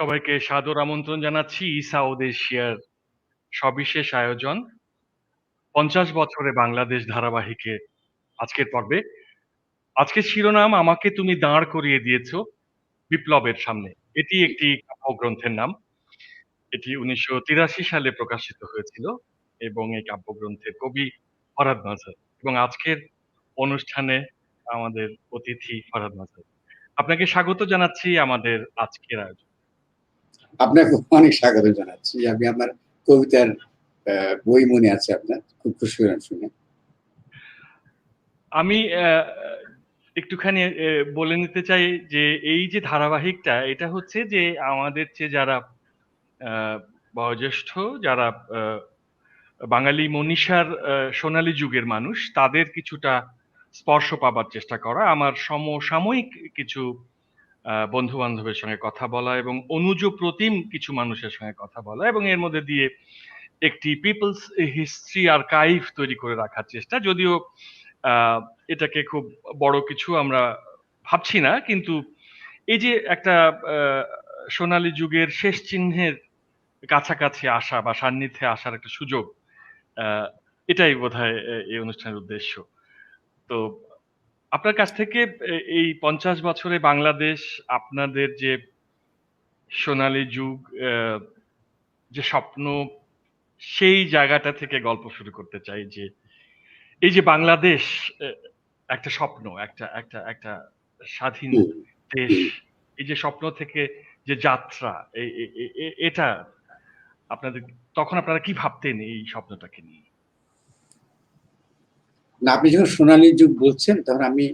সবাইকে সাদর আমন্ত্রণ জানাচ্ছি সাউথ এশিয়ার সবিশেষ আয়োজন ৫০ বছরে বাংলাদেশ ধারাবাহিকে আজকের পর্বে। আজকের শিরোনাম আমাকে তুমি দাঁড় করিয়ে দিয়েছো বিপ্লবের সামনে। এটি একটি কাব্যগ্রন্থের নাম। এটি ১৯৮৩ সালে প্রকাশিত হয়েছিল এবং এই কাব্যগ্রন্থের কবি ফরহাদ মাঝার এবং আজকের অনুষ্ঠানে আমাদের অতিথি ফরহাদ মাঝার। আপনাকে স্বাগত জানাচ্ছি আমাদের আজকের আয়োজন। আপনাকে অনেক স্বাগত জানাচ্ছি। আমি আমার কবিতার বই মনে আছে আপনার, খুব খুশি হলাম শুনে। আমি একটুখানি বলে নিতে চাই যে এই যে ধারাবাহিকটা এটা হচ্ছে যে আমাদের চেয়ে যারা বয়োজ্যেষ্ঠ, যারা বাঙালি মনীষার সোনালী যুগের মানুষ, তাদের কিছুটা স্পর্শ পাবার চেষ্টা করা, আমার সমসাময়িক কিছু বন্ধু বান্ধবের সঙ্গে কথা বলা এবং অনুজ প্রতিম কিছু মানুষের সঙ্গে কথা বলা এবং এর মধ্যে দিয়ে একটি পিপলস হিস্ট্রি আর্কাইভ তৈরি করে রাখার চেষ্টা। যদিও এটাকে খুব বড় কিছু আমরা ভাবছি না, কিন্তু এই যে একটা সোনালী যুগের শেষ চিহ্নের কাছাকাছি আসা বা সান্নিধ্যে আসার একটা সুযোগ, এটাই বোধহয় এই অনুষ্ঠানের উদ্দেশ্য। তো আপনার কাছ থেকে এই ৫০ বছরে বাংলাদেশ, আপনাদের যে সোনালী যুগ, যে স্বপ্ন, সেই জায়গাটা থেকে গল্প শুরু করতে চাই। যে এই যে বাংলাদেশ একটা স্বপ্ন, একটা একটা একটা স্বাধীন দেশ, এই যে স্বপ্ন থেকে যে যাত্রা, এটা আপনাদের তখন আপনারা কি ভাবতেন এই স্বপ্নটাকে নিয়ে? না, আপনি যখন সোনালী যুগ বলছেন তখন আমি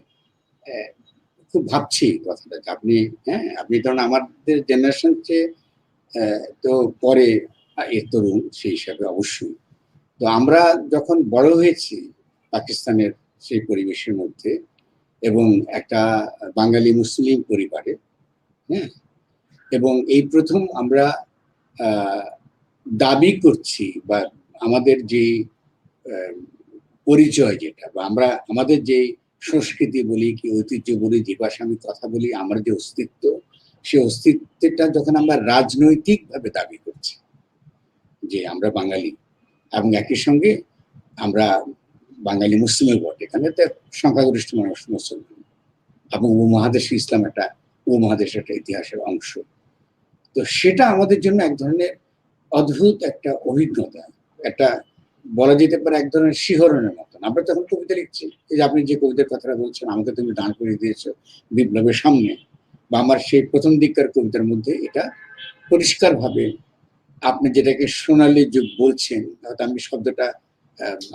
খুব ভাবছি কথাটা। আপনি ধরুন আমাদের জেনারেশন চেয়ে তো পরে এর তরুণ, সেই হিসাবে অবশ্যই। তো আমরা যখন বড় হয়েছি পাকিস্তানের সেই পরিবেশের মধ্যে এবং একটা বাঙালি মুসলিম পরিবারে, হ্যাঁ, এবং এই প্রথম আমরা দাবি করছি বা আমাদের যে পরিচয়, যেটা বা আমরা আমাদের যে সংস্কৃতি বলি কি ঐতিহ্য বলি, যে ভাষা আমি কথা বলি, আমার যে অস্তিত্ব, সেই অস্তিত্বটা যখন আমরা রাজনৈতিকভাবে দাবি করছি যে আমরা বাঙালি এবং একই সঙ্গে আমরা বাঙালি মুসলিমও বটে, এখানে তো সংখ্যাগরিষ্ঠ মানুষ মুসলমান এবং উপমহাদেশে ইসলাম একটা উপমহাদেশের একটা ইতিহাসের অংশ। তো সেটা আমাদের জন্য এক ধরনের অদ্ভুত একটা অভিজ্ঞতা, একটা বলা যেতে পারে এক ধরনের শিহরণের মতন। আমরা তখন কবিতা লিখছি, এই যে আপনি যে কবিতার কথাটা বলছেন, আমাকে তুমি দাঁড় করিয়ে দিয়েছো বিপ্লবের সামনে, বা আমার সেই প্রথম দিককার কবিতার মধ্যে এটা পরিষ্কারভাবে, আপনি যেটাকে সোনালী যুগ বলছেন, হয়তো আমি শব্দটা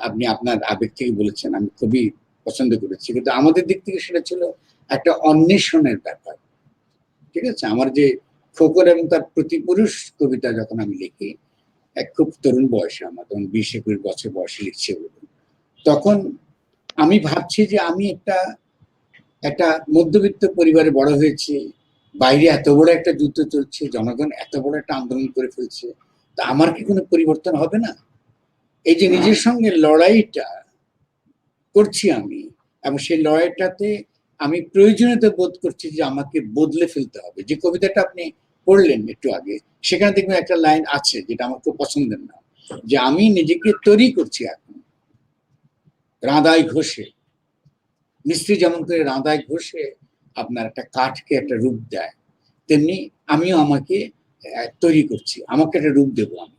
আপনি আপনার আবেগ থেকে বলেছেন, আমি খুবই পছন্দ করেছি, কিন্তু আমাদের দিক থেকে সেটা ছিল একটা অন্বেষণের ব্যাপার। ঠিক আছে, আমার যে খোকন এবং তার প্রতিপুরুষ কবিতা যখন আমি লিখি, খুব তরুণ বয়সে, আমার তখন ২০-২১ বছর বয়সে লিখছি, তখন আমি ভাবছি যে আমি একটা মধ্যবিত্ত পরিবারে বড় হয়েছি, বাইরে এত বড় একটা যুদ্ধ চলছে, জনগণ এত বড় একটা আন্দোলন করে ফেলছে, তা আমার কি কোনো পরিবর্তন হবে না? এই যে নিজের সঙ্গে লড়াইটা করছি আমি, এবং সেই লড়াইটাতে আমি প্রয়োজনীয়তা বোধ করছি যে আমাকে বদলে ফেলতে হবে। যে কবিতাটা আপনি পড়লেন একটু আগে, সেখানে দেখবেন একটা লাইন আছে যেটা আমার খুব পছন্দের না, যে আমি নিজেকে তৈরি করছি এখন রাঁধায় ঘষে। মিস্ত্রি যেমন করে রাঁধায় ঘষে আপনার একটা কাঠকে একটা রূপ দেয়, তেমনি আমিও আমাকে তৈরি করছি, আমাকে একটা রূপ দেবো আমি।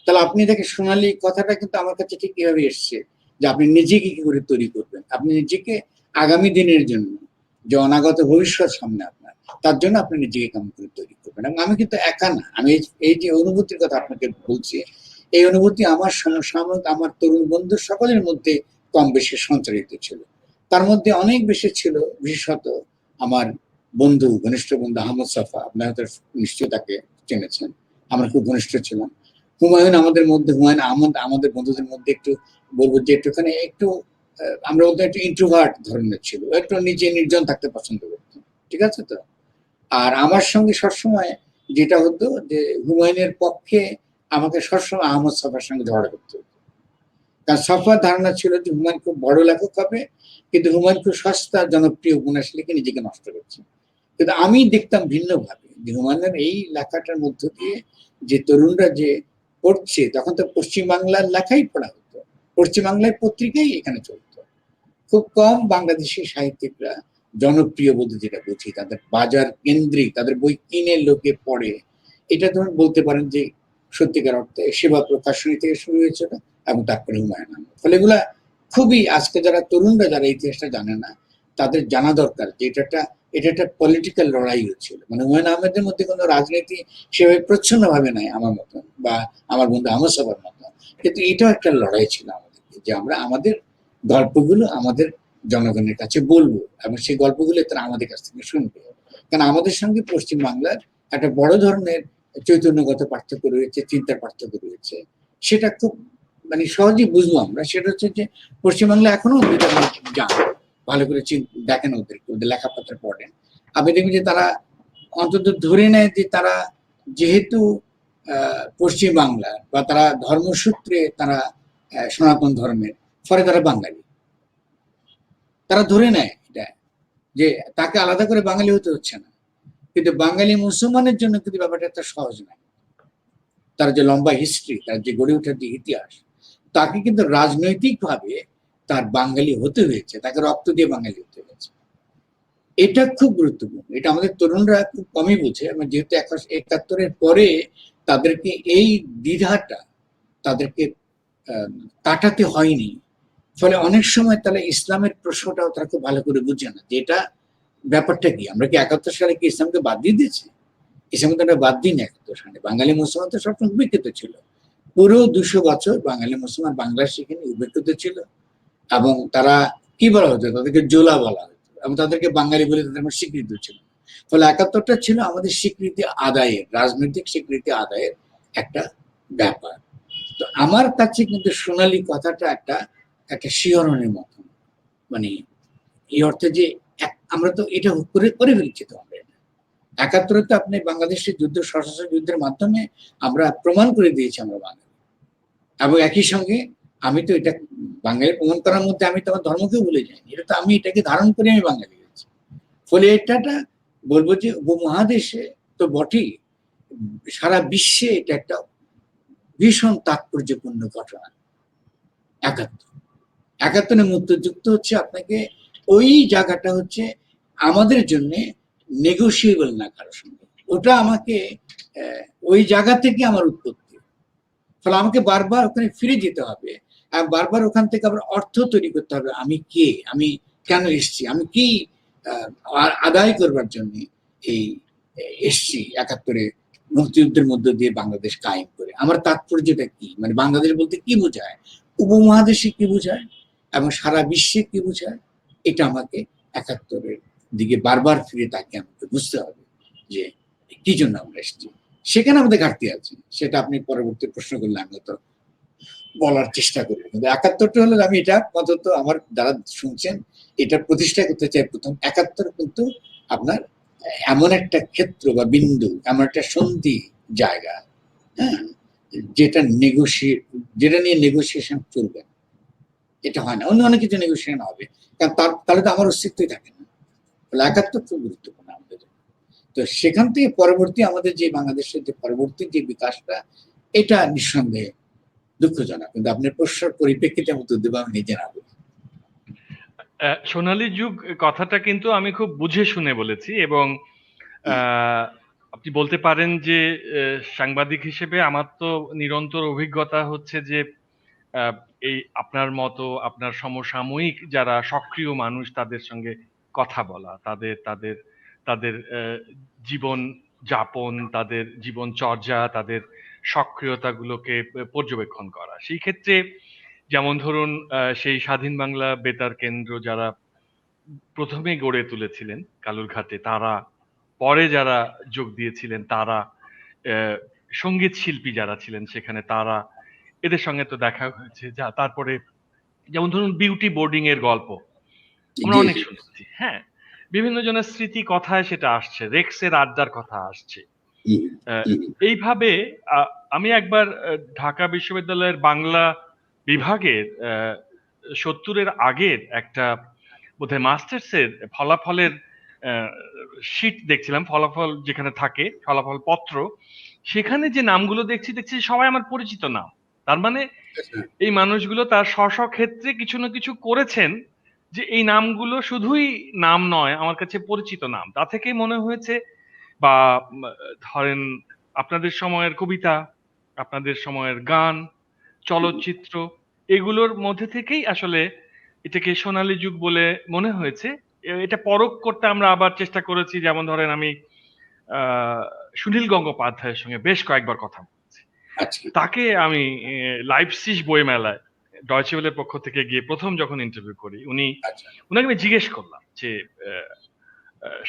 তাহলে আপনি দেখেন সোনালী কথাটা কিন্তু আমার কাছে ঠিক কিভাবে এসছে, যে আপনি নিজেকে কি করে তৈরি করবেন, আপনি নিজেকে আগামী দিনের জন্য, যে অনাগত ভবিষ্যৎ সামনে আপনার, তার জন্য আপনি নিজেকে কেমন করে তৈরি করবেন। এবং আমি কিন্তু একা না, আমি এই যে অনুভূতির কথা আপনাকে বলছি, এই অনুভূতি আমার সমসাময়িক আমার তরুণ বন্ধু সকলের মধ্যে কম বেশি সঞ্চারিত ছিল। তার মধ্যে অনেক বেশি ছিল বিশেষত আমার বন্ধু, ঘনিষ্ঠ বন্ধু আহমদ সাফা, আপনারা হয়তো নিশ্চয়ই তাকে চেনেছেন, আমরা খুব ঘনিষ্ঠ ছিলাম। হুমায়ুন হুমায়ুন আহমদ আমাদের বন্ধুদের মধ্যে একটু বলবো যে একটুখানি একটু আমরা বলতে একটু ইন্ট্রোভার্ট ধরনের ছিল, একটু নিজে নির্জন থাকতে পছন্দ করতো, ঠিক আছে তো। আর আমার সঙ্গে সবসময় যেটা হতো যে হুমায়ুনের পক্ষে আমাকে সবসময় আহমদ সাফার সঙ্গে ঝগড়া করতে হতো, কারণ সাফার ধারণা ছিল যে হুমায়ুন খুব বড় লেখক হবে, কিন্তু হুমায়ুন খুব সস্তা জনপ্রিয় উপন্যাস লিখে নিজেকে নষ্ট করছে। কিন্তু আমি দেখতাম ভিন্নভাবে, যে হুমায়ুনের এই লেখাটার মধ্য দিয়ে যে তরুণরা যে পড়ছে, তখন তো পশ্চিমবাংলার লেখাই পড়া হতো, পশ্চিমবাংলার পত্রিকাই এখানে চলতো। খুব কম বাংলাদেশি সাহিত্যিকরা জনপ্রিয় বলতে যেটা বুঝি, তাদের বাজার কেন্দ্রিক, তাদের বই কিনে লোকে পড়ে, এটা ধরুন বলতে পারেন যে সত্যিকার অর্থে সেবা প্রকাশনী থেকে শুরু হয়েছিল এবং তারপরে হুমায়ুন আহমেদ। ফলে এগুলা খুবই, আজকে যারা তরুণরা যারা ইতিহাসটা জানে না তাদের জানা দরকার যে এটা একটা পলিটিক্যাল লড়াই হচ্ছিল। মানে হুমায়ুন আহমেদের মধ্যে কোনো রাজনীতি সেভাবে প্রচ্ছন্ন ভাবে নাই আমার মতন বা আমার বন্ধু আহমদ সবার মতন, কিন্তু এটাও একটা লড়াই ছিল আমাদেরকে, যে আমরা আমাদের গল্পগুলো আমাদের জনগণের কাছে বলবো এবং সেই গল্পগুলো তারা আমাদের কাছ থেকে শুনবে। কারণ আমাদের সঙ্গে পশ্চিমবাংলার একটা বড় ধরনের চৈতন্যগত পার্থক্য রয়েছে, চিন্তার পার্থক্য রয়েছে। সেটা খুব মানে সহজেই বুঝবো আমরা। সেটা হচ্ছে যে পশ্চিমবাংলা এখনো যান, ভালো করে দেখেন, ওদের লেখাপত্র পড়েন, আপনি দেখবেন যে তারা অন্তত ধরে নেয় যে তারা যেহেতু পশ্চিমবাংলা বা তারা ধর্মসূত্রে তারা সনাতন ধর্মের, ফলে তারা বাঙালি, তারা ধরে নেয় এটা, যে তাকে আলাদা করে বাঙালি হতে হচ্ছে না। কিন্তু বাঙালি মুসলমানের জন্য কিন্তু ব্যাপারটা এত সহজ নয়। তার যে লম্বা হিস্ট্রি, তার যে গড়ে ওঠার যে ইতিহাস, তাকে কিন্তু রাজনৈতিকভাবে তার বাঙালি হতে হয়েছে, তাকে রক্ত দিয়ে বাঙালি হতে হয়েছে। এটা খুব গুরুত্বপূর্ণ, এটা আমাদের তরুণরা খুব কমই বুঝে। যেহেতু ৭১-৭১ পরে তাদেরকে এই দ্বিধাটা তাদেরকে কাটাতে হয়নি, ফলে অনেক সময় তাহলে ইসলামের প্রশ্নটাও তারা খুব ভালো করে বুঝে না, যে এটা ব্যাপারটা কি। আমরা কি ৭১ সালে কি ইসলামকে বাদ দিয়ে দিয়েছি? ইসলামকে আমরা বাদ দিই না ৭১ সালে। বাঙালি মুসলমান তো সবসময় উপেক্ষিত ছিল। পুরো ২০০ বছর বাঙালি মুসলমান বাংলা শিখেনি, উপেক্ষিত ছিল। এবং তারা কি বলা হতো, তাদেরকে জোলা বলা হতো এবং তাদেরকে বাঙালি বলে তাদের স্বীকৃতি ছিল। ফলে ৭১টা ছিল আমাদের স্বীকৃতি আদায়ের, রাজনৈতিক স্বীকৃতি আদায়ের একটা ব্যাপার। তো আমার কাছে কিন্তু সোনালী কথাটা একটা একটা শিহরণের মতন, মানে এই অর্থে যে আমরা তো এটা করে করে ফেলছি। তো আমরা ৭১ তো আপনি বাংলাদেশের যুদ্ধ, সশস্ত্র যুদ্ধের মাধ্যমে আমরা প্রমাণ করে দিয়েছি আমরা বাঙালি। এবং একই সঙ্গে আমি তো এটা বাঙালি প্রমাণ করার মধ্যে আমি তো আমার ধর্মকেও ভুলে যাইনি, এটা তো আমি এটাকে ধারণ করে আমি বাঙালি হয়েছি। ফলে এটাটা বলবো যে উপমহাদেশে তো বটেই, সারা বিশ্বে এটা একটা ভীষণ তাৎপর্যপূর্ণ ঘটনা। ৭১ ৭১ মুক্তিযুদ্ধ হচ্ছে আপনাকে ওই জায়গাটা হচ্ছে আমাদের জন্য নেগোসিয়েবল না কারোর সঙ্গে। ওটা আমাকে ওই জায়গা থেকে আমার উৎপত্তি, ফলে আমাকে বারবার ওখানে ফিরে যেতে হবে, বারবার ওখান থেকে আবার অর্থ তৈরি করতে হবে। আমি কে, আমি কেন এসছি, আমি কি আদায় করবার জন্য এই এসছি ৭১ মুক্তিযুদ্ধের মধ্য দিয়ে বাংলাদেশ কায়েম করে। আমার তাৎপর্যটা কি, মানে বাংলাদেশ বলতে কি বোঝায়, উপমহাদেশে কি বোঝায় এবং সারা বিশ্বে কি বোঝায়, এটা আমাকে ৭১ দিকে বারবার ফিরে তাকিয়ে আমাকে বুঝতে হবে যে কি জন্য আমরা এসেছি। সেখানে আমাদের ঘাটতি আছে, সেটা আপনি পরবর্তী প্রশ্ন করলে আমি তো বলার চেষ্টা করি। কিন্তু ৭১টা হলো, আমি এটা আপাতত আমার যারা শুনছেন এটা প্রতিষ্ঠা করতে চাই। প্রথম ৭১ কিন্তু আপনার এমন একটা ক্ষেত্র বা বিন্দু, এমন একটা সন্ধি জায়গা, হ্যাঁ, যেটা নিয়ে নেগোসিয়েশন চলবে, এটা হয় না। অন্য অনেক কিছু নেগোসিয়েশন হবে, কারণ তাহলে তো আমার অস্তিত্বই থাকে না। ৭১ খুব গুরুত্বপূর্ণ আমাদের। তো সেখান থেকে পরবর্তী আমাদের যে বাংলাদেশের যে পরবর্তী যে বিকাশটা, এটা নিঃসন্দেহে দুঃখজনক। কিন্তু আপনার প্রশ্নের পরিপ্রেক্ষিতে আমি উত্তর দেবো, আমি নিজে না বলি। সোনালী যুগ কথাটা কিন্তু আমি খুব বুঝে শুনে বলেছি, এবং আপনি বলতে পারেন যে সাংবাদিক হিসেবে আমার তো নিরন্তর অভিজ্ঞতা হচ্ছে যে আহ, এই আপনার মতো আপনার সমসাময়িক যারা সক্রিয় মানুষ তাদের সঙ্গে কথা বলা, তাদের তাদের তাদের জীবন যাপন, তাদের জীবন চর্যা, তাদের সক্রিয়তাগুলোকে পর্যবেক্ষণ করা। সেই ক্ষেত্রে যেমন ধরুন সেই স্বাধীন বাংলা বেতার কেন্দ্র যারা প্রথমে গড়ে তুলেছিলেন কালুরঘাটে, তারা পরে যারা যোগ দিয়েছিলেন, তারা সঙ্গীত শিল্পী যারা ছিলেন সেখানে, তারা এদের সঙ্গে তো দেখা হয়েছে। যা তারপরে যেমন ধরুন বিউটি বোর্ডিং এর গল্প আমরা জি অনেক জি। শুনেছি, হ্যাঁ, বিভিন্ন জনের স্মৃতি কথায় সেটা আসছে, রেক্সের আড্ডার কথা আসছে। আহ, এইভাবে আমি একবার ঢাকা বিশ্ববিদ্যালয়ের বাংলা বিভাগের ৭০-এর আগের একটা বোধহয় মাস্টার্স এর ফলাফলের শিট দেখছিলাম, ফলাফল যেখানে থাকে, ফলাফল পত্র, সেখানে যে নামগুলো দেখছি সবাই আমার পরিচিত নাম। তার মানে এই মানুষগুলো তার স্ব ক্ষেত্রে কিছু না কিছু করেছেন, যে এই নামগুলো শুধুই নাম নয়, আমার কাছে পরিচিত নাম। তা থেকেই মনে হয়েছে, বা ধরেন আপনাদের সময়ের কবিতা, আপনাদের সময়ের গান, চলচ্চিত্র, এগুলোর মধ্যে থেকেই আসলে এটাকে সোনালী যুগ বলে মনে হয়েছে। এটা পরখ করতে আমরা আবার চেষ্টা করেছি, যেমন ধরেন আমি আহ সুনীল গঙ্গোপাধ্যায়ের সঙ্গে বেশ কয়েকবার কথা বলেছি। আচ্ছা তাকে আমি লাইপসিশ বইমেলায় ডয়চে ওয়েলের পক্ষ থেকে গিয়ে প্রথম যখন ইন্টারভিউ করি, আচ্ছা উনাকে আমি জিজ্ঞেস করলাম যে আহ,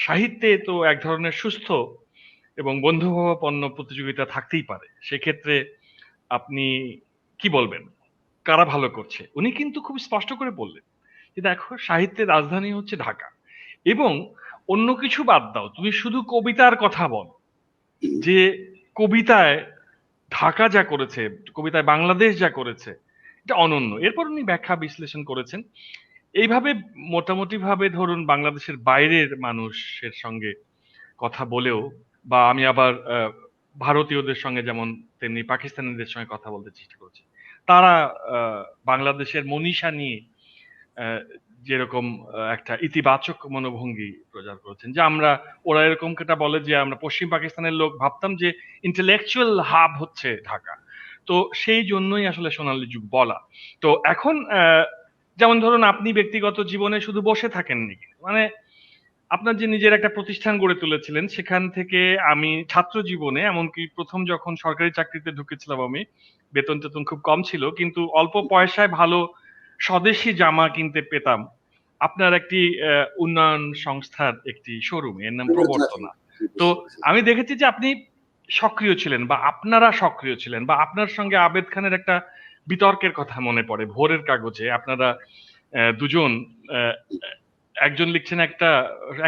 সাহিত্যে তো এক ধরনের সুস্থ এবং বন্ধুভাবাপন্ন প্রতিযোগিতা থাকতেই পারে, সেক্ষেত্রে আপনি কি বলবেন, কারা ভালো করছে? উনি কিন্তু খুব স্পষ্ট করে বললেন যে দেখো, সাহিত্যের রাজধানী হচ্ছে ঢাকা, এবং অন্য কিছু বাদ দাও, তুমি শুধু কবিতার কথা বল, যে কবিতায় ঢাকা যা করেছে, কবিতায় বাংলাদেশ যা করেছে, এটা অনন্য। এরপর উনি ব্যাখ্যা বিশ্লেষণ করেছেন। এইভাবে মোটামুটি ভাবে ধরুন বাংলাদেশের বাইরের মানুষের সঙ্গে কথা বলেও, বা আমি আবার ভারতীয়দের সঙ্গে যেমন, তেমনি পাকিস্তানিদের সঙ্গে কথা বলতে চেষ্টা করছি, তারা বাংলাদেশের মনীষা নিয়ে আহ, যেরকম একটা ইতিবাচক মনোভঙ্গি প্রচার করেছেন, যে আমরা, ওরা এরকম একটা বলে যে আমরা পশ্চিম পাকিস্তানের লোক ভাবতাম যে ইন্টেলেকচুয়াল হাব হচ্ছে ঢাকা। তো সেই জন্যই আসলে সোনালী যুগ বলা। তো এখন যেমন ধরুন আপনি ব্যক্তিগত জীবনে শুধু বসে থাকেননি, মানে আপনার যে নিজের একটা প্রতিষ্ঠান গড়ে তুলেছিলেন, সেখান থেকে আমি ছাত্র জীবনে, এমনকি প্রথম যখন সরকারি চাকরিতে ঢুকেছিলাম আমি, বেতন টেতন খুব কম ছিল, কিন্তু অল্প পয়সায় ভালো স্বদেশি জামা কিনতে পেতাম আপনার একটি উন্নয়ন সংস্থার একটি শোরুমে, এর নাম প্রবর্তনা। তো আমি দেখেছি যে আপনি সক্রিয় ছিলেন, বা আপনারা সক্রিয় ছিলেন, বা আপনার সঙ্গে আবেদ খানের একটা বিতর্কের কথা মনে পড়ে ভোরের কাগজে। আপনারা দুজন, আহ, একজন লিখছেন একটা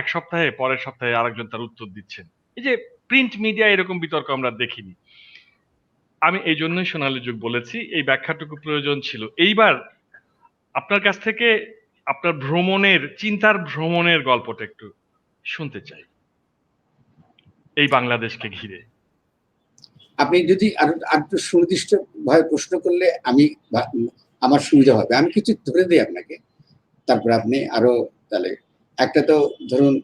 এক সপ্তাহে, পরের সপ্তাহে আরেকজন তার উত্তর দিচ্ছেন। এই যে প্রিন্ট মিডিয়া, এরকম বিতর্ক আমরা দেখিনি। আমি এই জন্যই সোনালী যুগ বলেছি, এই ব্যাখ্যাটুকু প্রয়োজন ছিল। এইবার আপনার কাছ থেকে আপনার ভ্রমণের, চিন্তার ভ্রমণের গল্পটা একটু শুনতে চাই, এই বাংলাদেশকে ঘিরে। আপনি যদি আরো একটু সুনির্দিষ্ট ভাবে প্রশ্ন করলে আমি আমার সুবিধা হবে। আমি কিছু ধরে দিই আপনাকে, তারপর আপনি আরো, তাহলে একটা তো ধরুন,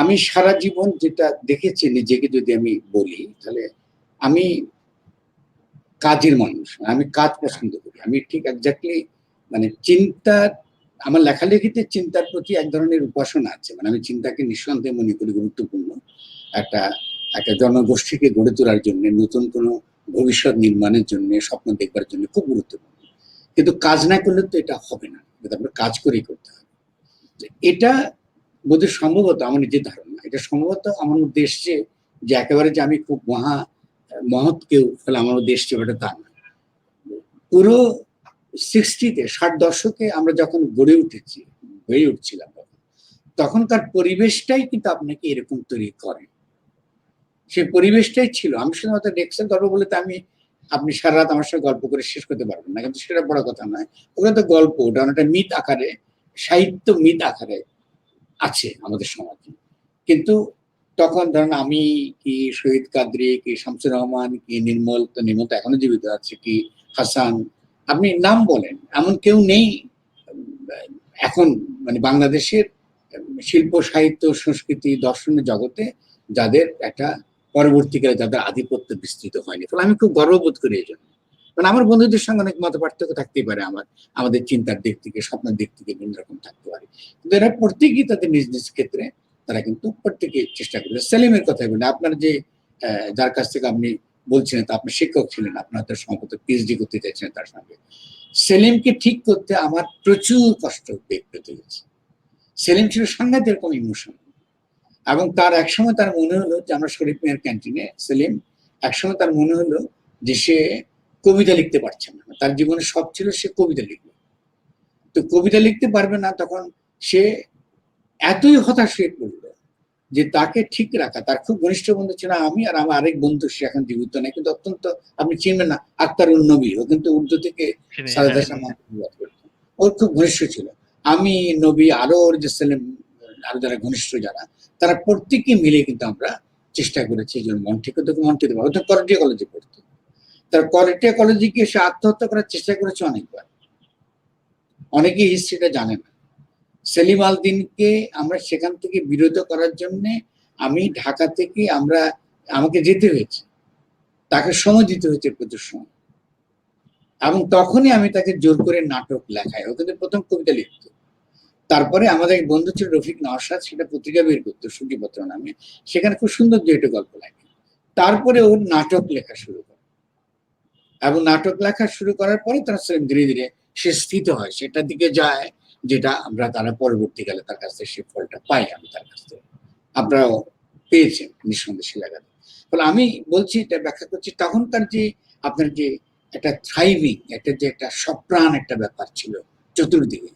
আমি সারা জীবন যেটা দেখেছি নিজেকে যদি আমি বলি, তাহলে আমি কাজের মানুষ, আমি কাজ পছন্দ করি। আমি ঠিক এক্স্যাক্টলি মানে চিন্তা, আমার লেখালেখিতে চিন্তার প্রতি এক ধরনের উপাসনা আছে। মানে আমি চিন্তাকে নিঃসন্দেহে মনে করি গুরুত্বপূর্ণ, একটা একটা জনগোষ্ঠীকে গড়ে তোলার জন্য, নতুন কোনো ভবিষ্যৎ নির্মাণের জন্য, স্বপ্ন দেখবার জন্য খুব গুরুত্বপূর্ণ। কিন্তু কাজ না করলে তো এটা হবে না, এটা আপনার কাজ করেই করতে হবে। এটা বোধহয় সম্ভবত আমার নিজের ধারণা, এটা সম্ভবত আমার মধ্যে এসছে, যে একেবারে যে আমি খুব মহৎ কেউ ফলে আমার মধ্যে এসছে ওটা তা না। পুরো 60-তে, 60 দশকে আমরা যখন গড়ে উঠেছি, হয়ে উঠছিলাম, তখনকার পরিবেশটাই কিন্তু আপনাকে এরকম তৈরি করে। সে পরিবেশটাই ছিল। আমি শুধুমাত্র ডেস্কের গল্প বলে তো আপনি সারা রাত আমার সঙ্গে গল্প করে শেষ করতে পারবেন না, কিন্তু সেটা বড় কথা নয়। ওগুলো তো গল্প, ওটা অনেকটা মিথ আকারে, সাহিত্য মিথ আকারে আছে আমাদের সমাজে। কিন্তু তখন ধরেন আমি কি শহীদ কাদরী, কি শামসুর রহমান, কি নির্মল, তো নির্মল তো এখনো জীবিত আছে, কি হাসান, আপনি নাম বলেন, এমন কেউ নেই এখন মানে বাংলাদেশের শিল্প সাহিত্য সংস্কৃতি দর্শনের জগতে যাদের একটা পরবর্তীকালে যাদের আধিপত্য বিস্তৃত হয়নি। ফলে আমি খুব গর্ববোধ করি এই জন্য। কারণ আমার বন্ধুদের সঙ্গে অনেক মত পার্থক্য থাকতেই পারে, আমাদের চিন্তার দিক থেকে, স্বপ্নের দিক থেকে বিভিন্ন রকম থাকতে পারে, কিন্তু এরা প্রত্যেকেই তাদের নিজ নিজ ক্ষেত্রে তারা কিন্তু প্রত্যেকে চেষ্টা করে। সেলিমের কথা বলি, আপনার যে যার কাছ থেকে আপনি বলছিলেন, তা আপনার শিক্ষক ছিলেন, আপনার তো সম্ভবত পিএইচডি করতে চাইছিলেন তার সঙ্গে। সেলিমকে ঠিক করতে আমার প্রচুর কষ্ট পেতে গেছে। সেলিম ছিল সাংঘাতিক এরকম ইমোশন, এবং তার একসময় তার মনে হলো যে আমরা শরীফ মিয়ার ক্যান্টিনে, সেলিম একসময় তার মনে হলো যে সে কবিতা লিখতে পারছে না, তার জীবনে সব ছিল সে কবিতা লিখবে, তো কবিতা লিখতে পারবে না। তখন সে এতই হতাশ হয়ে পড়লো যে তাকে ঠিক রাখা, তার খুব ঘনিষ্ঠ বন্ধু ছিল আমি, আর আমার আরেক বন্ধু, সে এখন জীবিত নেই কিন্তু অত্যন্ত, আপনি চিনবেন না, আক্তারুন নবী, ও কিন্তু উর্দু থেকে শুনি, সারদা হ্যাঁ। সামান অনুবাদ করতেন, ওর খুব ঘনিষ্ঠ ছিল। আমি, নবী, আরো ওর যে ছেলে, আরো যারা ঘনিষ্ঠ যারা, তারা প্রত্যেকে মিলে কিন্তু আমরা চেষ্টা করেছি যে মন্টিকে তো মন্টিতে পারবো, তো করটিয়া কলেজে পড়তো। তার করটিয়া কলেজে গিয়ে সে আত্মহত্যা করার চেষ্টা করেছে অনেকবার। অনেকে হিস্ট্রিটা জানে না। সেলিম আল দিনকে আমরা সেখান থেকে বিরত করার জন্য আমি ঢাকা থেকে আমাকে যেতে হয়েছে, তাকে সময় দিতে হয়েছে প্রচুর সময়, এবং তখনই আমি তাকে জোর করে নাটক লেখাই। ও কিন্তু প্রথম কবিতা লিখত। তারপরে আমাদের এক বন্ধু ছিল রফিক নওশাদ, সেটা পত্রিকা বের করতো সূচিপত্র নামে, সেখানে খুব সুন্দর দুইটা গল্প লেখে। তারপরে ওর নাটক লেখা শুরু করে, এবং নাটক লেখা শুরু করার পরে তার ধীরে ধীরে সে স্থিত হয়, সেটার দিকে যায়, যেটা আমরা তারা পরবর্তীকালে তার কাছ থেকে সে ফলটা পাই। আমি তার কাছ থেকে, আপনারাও পেয়েছেন নিঃসন্দেহে লেখাতে। ফলে আমি বলছি, এটা ব্যাখ্যা করছি, তখনকার যে আপনার যে একটা থ্রাইভিং, একটা যে একটা সপ্রাণ একটা ব্যাপার ছিল চতুর্দিকে,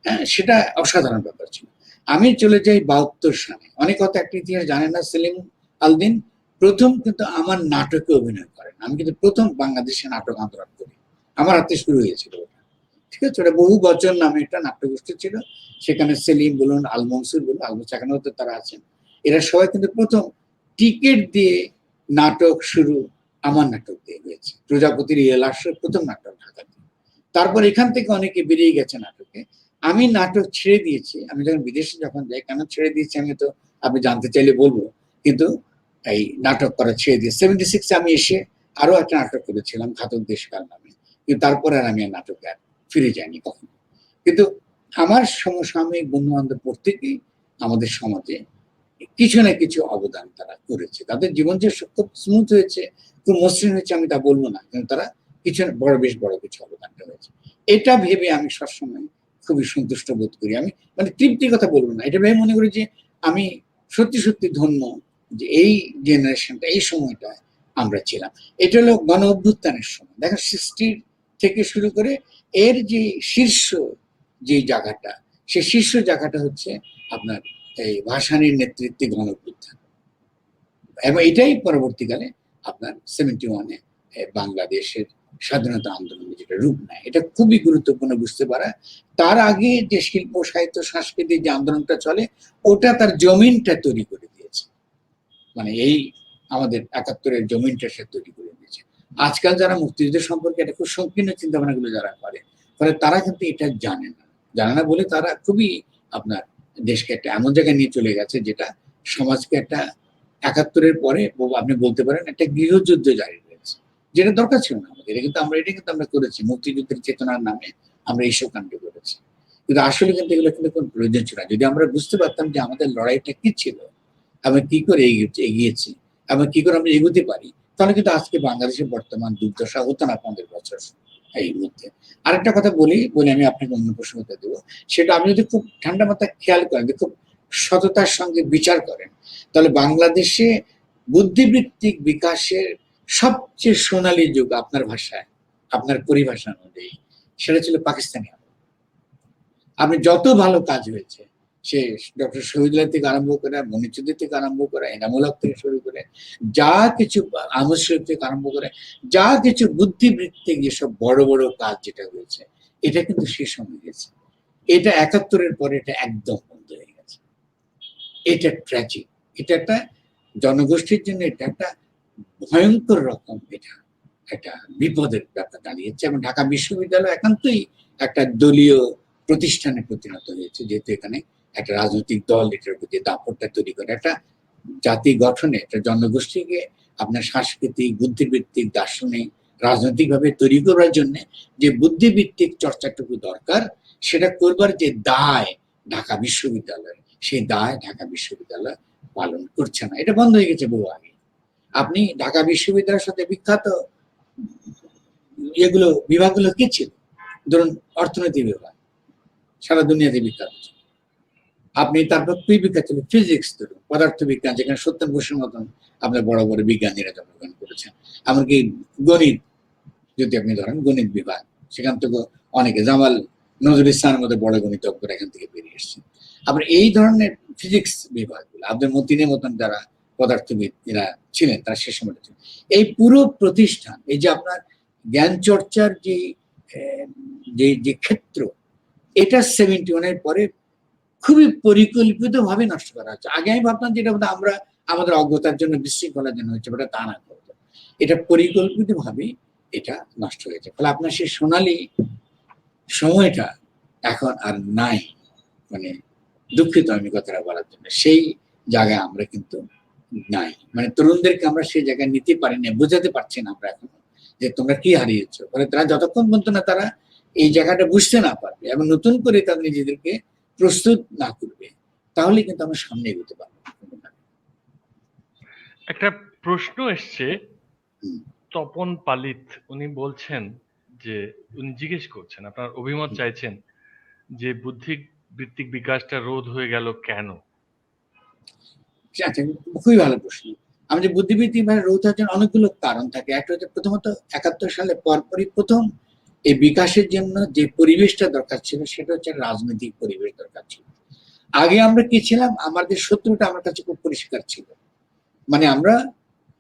হ্যাঁ, সেটা অসাধারণ ব্যাপার ছিল। আমি চলে যাই 72 সালে। অনেক কথা একটা ইতিহাস জানে না, সেলিম আলদিন প্রথম কিন্তু আমার নাটকে অভিনয় করেন। আমি কিন্তু প্রথম বাংলাদেশে নাটক আন্দোলন করি, আমার হাতে শুরু হয়েছিল ওটা। ঠিক আছে, ওটা বহু বচন নামে একটা নাট্যগোষ্ঠী ছিল। সেখানে সেলিম বলুন, আল মনসুর বলুন, আল সেখানেও তো তারা আছেন। এরা সবাই কিন্তু প্রথম টিকিট দিয়ে নাটক শুরু আমার নাটক দিয়ে হয়েছে। প্রজাপতির ইয়েলাসের প্রথম নাটক ঢাকাতে। তারপর এখান থেকে অনেকে বেরিয়ে গেছে নাটকে। আমি নাটক ছেড়ে দিয়েছি। আমি যখন বিদেশে যখন যাই, কেন ছেড়ে দিয়েছি আমি তো আপনি জানতে চাইলে বলবো, কিন্তু এই নাটক করা ছেড়ে দিয়ে 76 আমি এসে আরো একটা নাটক করেছিলাম ঘাতক দেশকাল নামে, কিন্তু তারপরে আর আমি নাটকে আর ফিরে যাইনি কখনো। কিন্তু আমার সমসাময়িক বন্ধু বান্ধব প্রত্যেকেই আমাদের সমাজে কিছু না কিছু অবদান তারা করেছে। তাদের জীবন যে খুব স্মুথ হয়েছে, খুব মসৃণ হয়েছে আমি তা বলবো না, কিন্তু তারা কিছু বেশ বড় কিছু অবদানটা হয়েছে। এটা ভেবে আমি সবসময় খুবই সন্তুষ্ট বোধ করি। আমি মানে তৃপ্তির কথা বলবো না, এটা ভেবে মনে করি যে আমি সত্যি সত্যি ধন্য যে এই জেনারেশনটা, এই সময়টা আমরা ছিলাম। এটা হলো গণ অভ্যুত্থানের সময়। দেখেন 60 থেকে শুরু করে এর যে শীর্ষ যে জায়গাটা, সে শীর্ষ জায়গাটা হচ্ছে আপনার এই ভাসানীর নেতৃত্বে গণ অভ্যুত্থান, এবং এটাই পরবর্তীকালে আপনার 71-এ বাংলাদেশের স্বাধীনতা আন্দোলনে যেটা রূপ নেয়। এটা খুবই গুরুত্বপূর্ণ বুঝতে পারা। তার আগে যে শিল্প সাহিত্য সাংস্কৃতিক যে আন্দোলনটা চলে, ওটা তার জমিনটা তৈরি করে দিয়েছে। মানে এই আমাদের 71-এর জমিনটা সে তৈরি করে দিয়েছে। আজকাল যারা মুক্তিযুদ্ধ সম্পর্কে একটা খুব সংকীর্ণ চিন্তা ভাবনাগুলো যারা করে, ফলে তারা কিন্তু এটা জানে না বলে তারা খুবই আপনার দেশকে একটা এমন জায়গায় নিয়ে চলে গেছে, যেটা সমাজকে একটা 71-এর পরে আপনি বলতে পারেন একটা গৃহযুদ্ধ জারি রয়েছে, যেটা দরকার ছিল না আমাদের। এটা কিন্তু আমরা করেছি মুক্তিযুদ্ধের চেতনার নামে, আমরা এইসব কাণ্ড করেছি। কিন্তু আসলে কিন্তু এগুলো কিন্তু কোনো প্রয়োজন ছিল না। যদি আমরা বুঝতে পারতাম যে আমাদের লড়াইটা কি ছিল, আমরা কি করে এগিয়েছি, আমরা কি করে আমরা এগোতে পারি, তাহলে কিন্তু আজকে বাংলাদেশের বর্তমান দুর্দশা হতো না 15 বছর এই মধ্যে। আরেকটা কথা বলি আমি আপনাকে অন্য প্রসঙ্গটা দেবো। সেটা আপনি যদি খুব ঠান্ডা মাথায় খেয়াল করেন, খুব সততার সঙ্গে বিচার করেন, তাহলে বাংলাদেশে বুদ্ধিবৃত্তিক বিকাশের সবচেয়ে সোনালী যুগ আপনার ভাষায়, আপনার পরিভাষা অনুযায়ী, সেটা ছিল পাকিস্তানি আমল। আপনি যত ভালো কাজ হয়েছে, সে ডক্টর শহীদুল্লাহ থেকে আরম্ভ করে, মনিচুদ্দিন থেকে আরম্ভ করে, এনামুল হক থেকে শুরু করে, যা কিছু আহমদ শরীফ থেকে আরম্ভ করে, যা কিছু বুদ্ধিবৃত্তিক যেসব বড় বড় কাজ যেটা হয়েছে, এটা কিন্তু শেষ হয়ে গেছে। এটা 71-এর পরে এটা একদম বন্ধ হয়ে গেছে। এটা ট্র্যাজিক। এটা একটা জনগোষ্ঠীর জন্য এটা একটা ভয়ঙ্কর রকম, এটা একটা বিপদের ব্যাপার দাঁড়িয়েছে। এবং ঢাকা বিশ্ববিদ্যালয় একান্তই একটা দলীয় প্রতিষ্ঠানে পরিণত হয়েছে, যেহেতু এখানে একটা রাজনৈতিক দল এটার প্রতি দাপটটা তৈরি করে, একটা জাতি গঠনে, একটা জনগোষ্ঠীকে আপনার সাংস্কৃতিক, বুদ্ধিবৃত্তিক, দার্শনিক, রাজনৈতিক ভাবে তৈরি করার জন্য যে বুদ্ধিবৃত্তিক চর্চাটুকু দরকার, সেটা করবার যে দায় ঢাকা বিশ্ববিদ্যালয়, সেই দায় ঢাকা বিশ্ববিদ্যালয় পালন করছে না। এটা বন্ধ হয়ে গেছে বহু আগে। আপনি ঢাকা বিশ্ববিদ্যালয়ের সাথে বিখ্যাত এগুলো বিভাগগুলো কি ছিল? ধরুন অর্থনীতি বিভাগ, সারা দুনিয়াতে বিখ্যাত। আপনি তারপর তুই বিখ্যাত ছিল ফিজিক্স, ধরুন পদার্থবিজ্ঞান, যেখানে সত্যেন বসুর মতন আপনার বড় বড় বিজ্ঞানীরা জন্মগ্রহণ করেছেন। এমনকি গণিত যদি আপনি ধরেন, গণিত বিভাগ, সেখান থেকে অনেকে, জামাল নজরুল ইসলামের মধ্যে বড় গণিতজ্ঞরা এখান থেকে বেরিয়ে এসেছেন। আবার এই ধরনের ফিজিক্স বিভাগগুলো, আব্দুল মতিনের মতন যারা পদার্থবিদ এরা ছিলেন, তারা সে সময় ছিলেন। এই পুরো প্রতিষ্ঠান, এই যে আপনার জ্ঞান চর্চার যে যে ক্ষেত্র, এটা 71-এর পরে খুবই পরিকল্পিতভাবে নষ্ট করা হচ্ছে। আগে আমি ভাবতাম যে এটা বোধহয় আমরা আমাদের অজ্ঞতার জন্য, বিশৃঙ্খলার জন্য হচ্ছে, এটা তা না করতো। এটা পরিকল্পিতভাবে এটা নষ্ট হয়েছে। ফলে আপনার সেই সোনালী সময়টা এখন আর নাই। মানে দুঃখিত আমি কথাটা বলার জন্য, সেই জায়গায় আমরা কিন্তু নাই। মানে তরুণদেরকে আমরা সেই জায়গায় নিতে পারি না, বোঝাতে পারছি না আমরা এখন যে তোমরা কি হারিয়েছো। ফলে তারা যতক্ষণ পর্যন্ত না তারা এই জায়গাটা বুঝতে না পারবে এবং নতুন করে তাদের নিজেদেরকে প্রস্তুত না করবে, তাহলে কিন্তু আমরা সামনে এগোতে পারবো না। একটা প্রশ্ন এসছে হুম, তপন পালিত, উনি বলছেন যে উনি জিজ্ঞেস করছেন, আপনার অভিমত হুম। চাইছেন যে বুদ্ধি ভিত্তিক বিকাশটা রোধ হয়ে গেল কেন? আচ্ছা, খুবই ভালো প্রশ্ন। আমাদের বুদ্ধিবৃত্তিক ভাবে রোধ হওয়ার জন্য অনেকগুলো কারণ থাকে। একটা হচ্ছে প্রথমত 71 সালে পরপরই প্রথম এই বিকাশের জন্য যে পরিবেশটা দরকার ছিল সেটা হচ্ছে রাজনৈতিক পরিবেশ দরকার ছিল। আগে আমরা কি ছিলাম, আমাদের শত্রুটা আমার কাছে খুব পরিষ্কার ছিল। মানে আমরা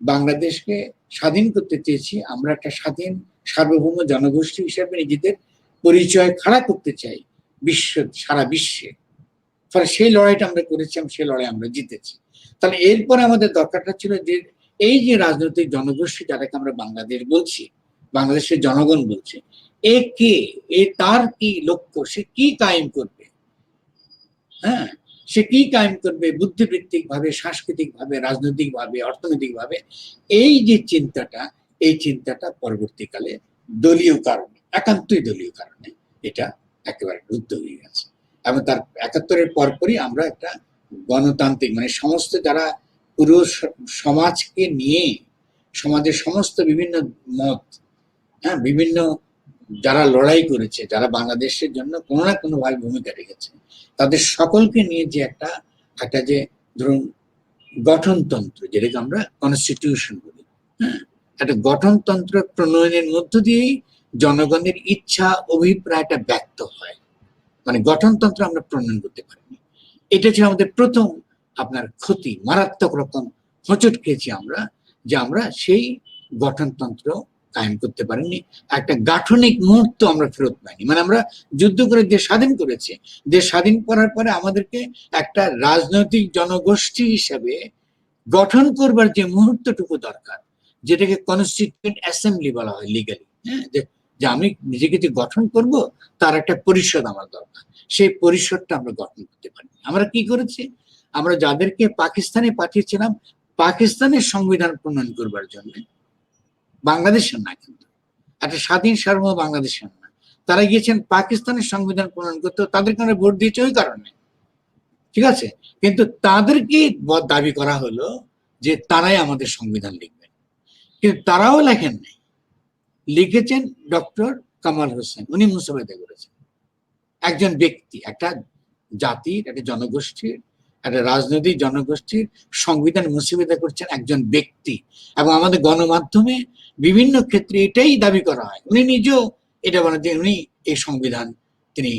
বাংলাদেশকে স্বাধীন করতে চেয়েছি, আমরা একটা স্বাধীন সার্বভৌম জনগোষ্ঠী হিসেবে নিজেদের পরিচয় খাড়া করতে চাই সারা বিশ্বে। ফলে সেই লড়াইটা আমরা করেছিলাম, সেই লড়াই আমরা জিতেছি। তাহলে এরপরে আমাদের দরকারটা ছিল যে এই যে রাজনৈতিক জনগোষ্ঠী যাটাকে আমরা বাংলাদেশ বলছি, বাংলাদেশের জনগণ বলছে, এ কে, এ তার কি লক্ষ্য, সে কি কায়েম করবে। হ্যাঁ, সে কি কায়েম করবে বুদ্ধিবৃত্তিক ভাবে, সাংস্কৃতিক ভাবে, রাজনৈতিক ভাবে, অর্থনৈতিক ভাবে। এই যে চিন্তাটা, এই চিন্তাটা পরবর্তীকালে দলীয় কারণে, একান্তই দলীয় কারণে এটা একেবারে রুদ্ধ হয়ে গেছে। এবং তার 71-এর পরপরই আমরা একটা গণতান্ত্রিক, মানে সমস্ত যারা পুরো সমাজকে নিয়ে, সমাজের সমস্ত বিভিন্ন মত, হ্যাঁ, বিভিন্ন যারা লড়াই করেছে, যারা বাংলাদেশের জন্য কোনো না কোনো ভাবে ভূমিকা রেখেছে, তাদের সকলকে নিয়ে যে একটা একটা যে ধরুন গঠনতন্ত্র, যেটাকে আমরা কনস্টিটিউশন বলি, হ্যাঁ, একটা গঠনতন্ত্র প্রণয়নের মধ্য দিয়েই জনগণের ইচ্ছা অভিপ্রায়টা ব্যক্ত হয়। মানে গঠনতন্ত্র আমরা প্রণয়ন করতে পারিনি। এটা ছিল আমাদের প্রথম আপনার ক্ষতি, মারাত্মক রকম হোঁচট খেয়েছি আমরা, যে আমরা সেই গঠনতন্ত্র কায়েম করতে পারিনি। একটা গাঠনিক মুহূর্ত আমরা ফেরত পাইনি। মানে আমরা যুদ্ধ করে দেশ স্বাধীন করেছি, দেশ স্বাধীন করার পরে আমাদেরকে একটা রাজনৈতিক জনগোষ্ঠী হিসেবে গঠন করবার যে মুহূর্তটুকু দরকার, যেটাকে কনস্টিটিউয়েন্ট অ্যাসেম্বলি বলা হয় লিগালি, হ্যাঁ, যে আমি নিজেকে যে গঠন করব তার একটা পরিষদ আমার দরকার, সেই পরিষদটা আমরা গঠন করতে পারি। আমরা কি করেছি, আমরা যাদেরকে পাকিস্তানে পাঠিয়েছিলাম পাকিস্তানের সংবিধান প্রণয়ন করবার জন্য, বাংলাদেশের না, কিন্তু একটা স্বাধীন সার্বভৌম বাংলাদেশের না, তারা গিয়েছেন পাকিস্তানের সংবিধান প্রণয়ন করতে, তাদেরকে আমরা ভোট দিয়েছে ওই কারণে, ঠিক আছে। কিন্তু তাদেরকে দাবি করা হলো যে তারাই আমাদের সংবিধান লিখবেন, কিন্তু তারাও লেখেন নাই, লিখেছেন ডক্টর কামাল হোসেন, উনি মুসাফেদা করেছেন। একজন ব্যক্তি, একটা জাতির, একটা জনগোষ্ঠীর, একটা রাজনৈতিক জনগোষ্ঠীর সংবিধান মুসাফেদা করছেন একজন ব্যক্তি। এবং আমাদের গণমাধ্যমে বিভিন্ন ক্ষেত্রে এটাই দাবি করা হয়, উনি নিজেও এটা বলেন যে উনি এই সংবিধান তিনি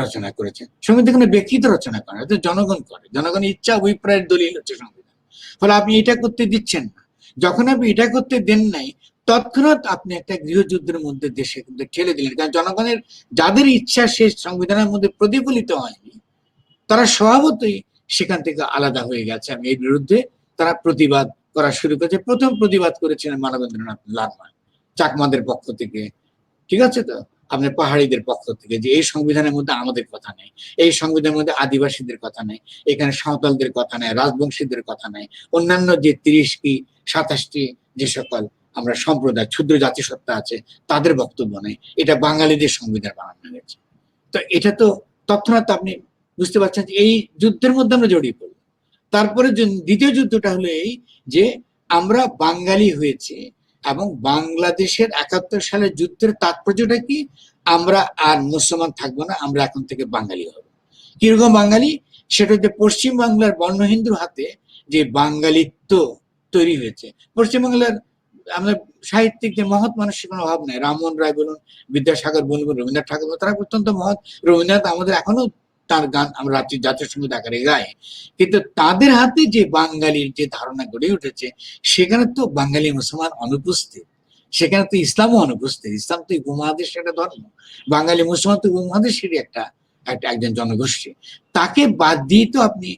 রচনা করেছেন। সংবিধান কোনো ব্যক্তি তো রচনা করেন, এটা জনগণ করে, জনগণের ইচ্ছা অভিপ্রায়ের দলিল হচ্ছে সংবিধান। ফলে আপনি এটা করতে দিচ্ছেন না, যখন আপনি এটা করতে দেন নাই, তৎক্ষণাৎ আপনি একটা গৃহযুদ্ধের মধ্যে দেশে কিন্তু ঠেলে দিলেন। কারণ জনগণের যাদের ইচ্ছা সে সংবিধানের মধ্যে প্রতিফলিত হয়নি, তারা স্বভাবতই সেখান থেকে আলাদা হয়ে গেছে। আমি এর বিরুদ্ধে তারা প্রতিবাদ করা শুরু করেছে। প্রথম প্রতিবাদ করেছিলেন মানবেন্দ্রনাথ লারমা, চাকমাদের পক্ষ থেকে, ঠিক আছে তো, আপনার পাহাড়িদের পক্ষ থেকে, যে এই সংবিধানের মধ্যে আমাদের কথা নেই, এই সংবিধানের মধ্যে আদিবাসীদের কথা নেই, এখানে সাঁওতালদের কথা নেই, রাজবংশীদের কথা নেই, অন্যান্য যে 30 কি 27টি যে সকল আমরা সম্প্রদায়, ক্ষুদ্র জাতিসত্তা আছে, তাদের বক্তব্য নেই, এটা বাঙালিদের সংবিধান বানানো হয়েছে। তো এটা তো তৎক্ষণাৎ আপনি বুঝতে পারছেন যে এই যুদ্ধের মধ্যে আমরা জড়িয়ে পড়ব। তারপরে দ্বিতীয় যুদ্ধটা হলো এই, যে আমরা বাঙালি হয়েছে এবং বাংলাদেশের 71 সালের যুদ্ধের তাৎপর্যটা কি, আমরা আর মুসলমান থাকবো না, আমরা এখন থেকে বাঙালি হব। কিরকম বাঙালি, সেটা হচ্ছে পশ্চিম বাংলার বর্ণ হিন্দুর হাতে যে বাঙালিত্ব তৈরি হয়েছে। পশ্চিমবাংলার আমরা সাহিত্যিক যে মহৎ মানুষের কোনো অভাব নাই, রামমোহন রায় বলুন, বিদ্যাসাগর বলুন, রবীন্দ্রনাথ ঠাকুর বলুন, তারা অত্যন্ত মহৎ। রবীন্দ্রনাথ আমাদের এখনো তার গান আমরা জাতীয় সঙ্গীত আকারে গাই, কিন্তু তাদের হাতে যে বাঙালির যে ধারণা গড়ে উঠেছে, সেখানে তো বাঙালি মুসলমান অনুপস্থিত, সেখানে তো ইসলামও অনুপস্থিত। ইসলাম তো উপমহাদেশের একটা ধর্ম, বাঙালি মুসলমান তো উপমহাদেশেরই একটা একজন জনগোষ্ঠী, তাকে বাদ দিয়ে তো আপনি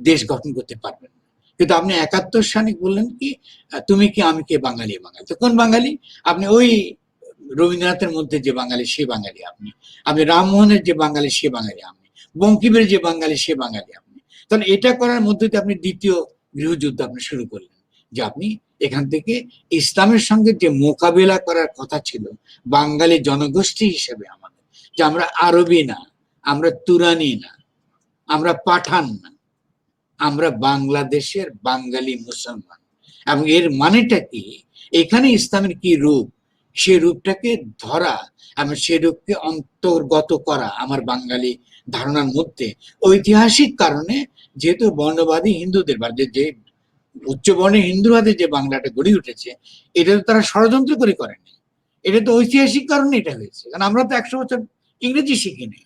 দেশ গঠন করতে পারবেন না। কিন্তু আপনি 71 সালে বললেন কি তুমি কি আমি কে, বাঙালি বাঙালি। তো কোন বাঙালি? আপনি ওই রবীন্দ্রনাথের মধ্যে যে বাঙালি সে বাঙালি আপনি, আপনি রামমোহনের যে বাঙালি সে বাঙালি আপনি, বঙ্কিমের যে বাঙালি সে বাঙালি আপনি। তাহলে এটা করার মধ্যে দিয়ে আপনি দ্বিতীয় গৃহযুদ্ধ আপনি শুরু করলেন, যে আপনি এখান থেকে ইসলামের সঙ্গে যে মোকাবেলা করার কথা ছিল বাঙালি জনগোষ্ঠী হিসেবে আমাদের, যে আমরা আরবি না, আমরা তুরানি না, আমরা পাঠান না, আমরা বাংলাদেশের বাঙালি মুসলমান। এবং এর মানেটা কি, এখানে ইসলামের কি রূপ, সে রূপটাকে ধরা এবং সে রূপকে অন্তর্গত করা আমার বাঙালি ধারণার মধ্যে। ঐতিহাসিক কারণে যেহেতু বর্ণবাদী হিন্দুদের বা যে উচ্চ বর্ণের হিন্দুবাদে যে বাংলাটা গড়ে উঠেছে, এটা তো তারা ষড়যন্ত্র করে করেনি, এটা তো ঐতিহাসিক কারণে এটা হয়েছে। কারণ আমরা তো 100 বছর ইংরেজি শিখিনি,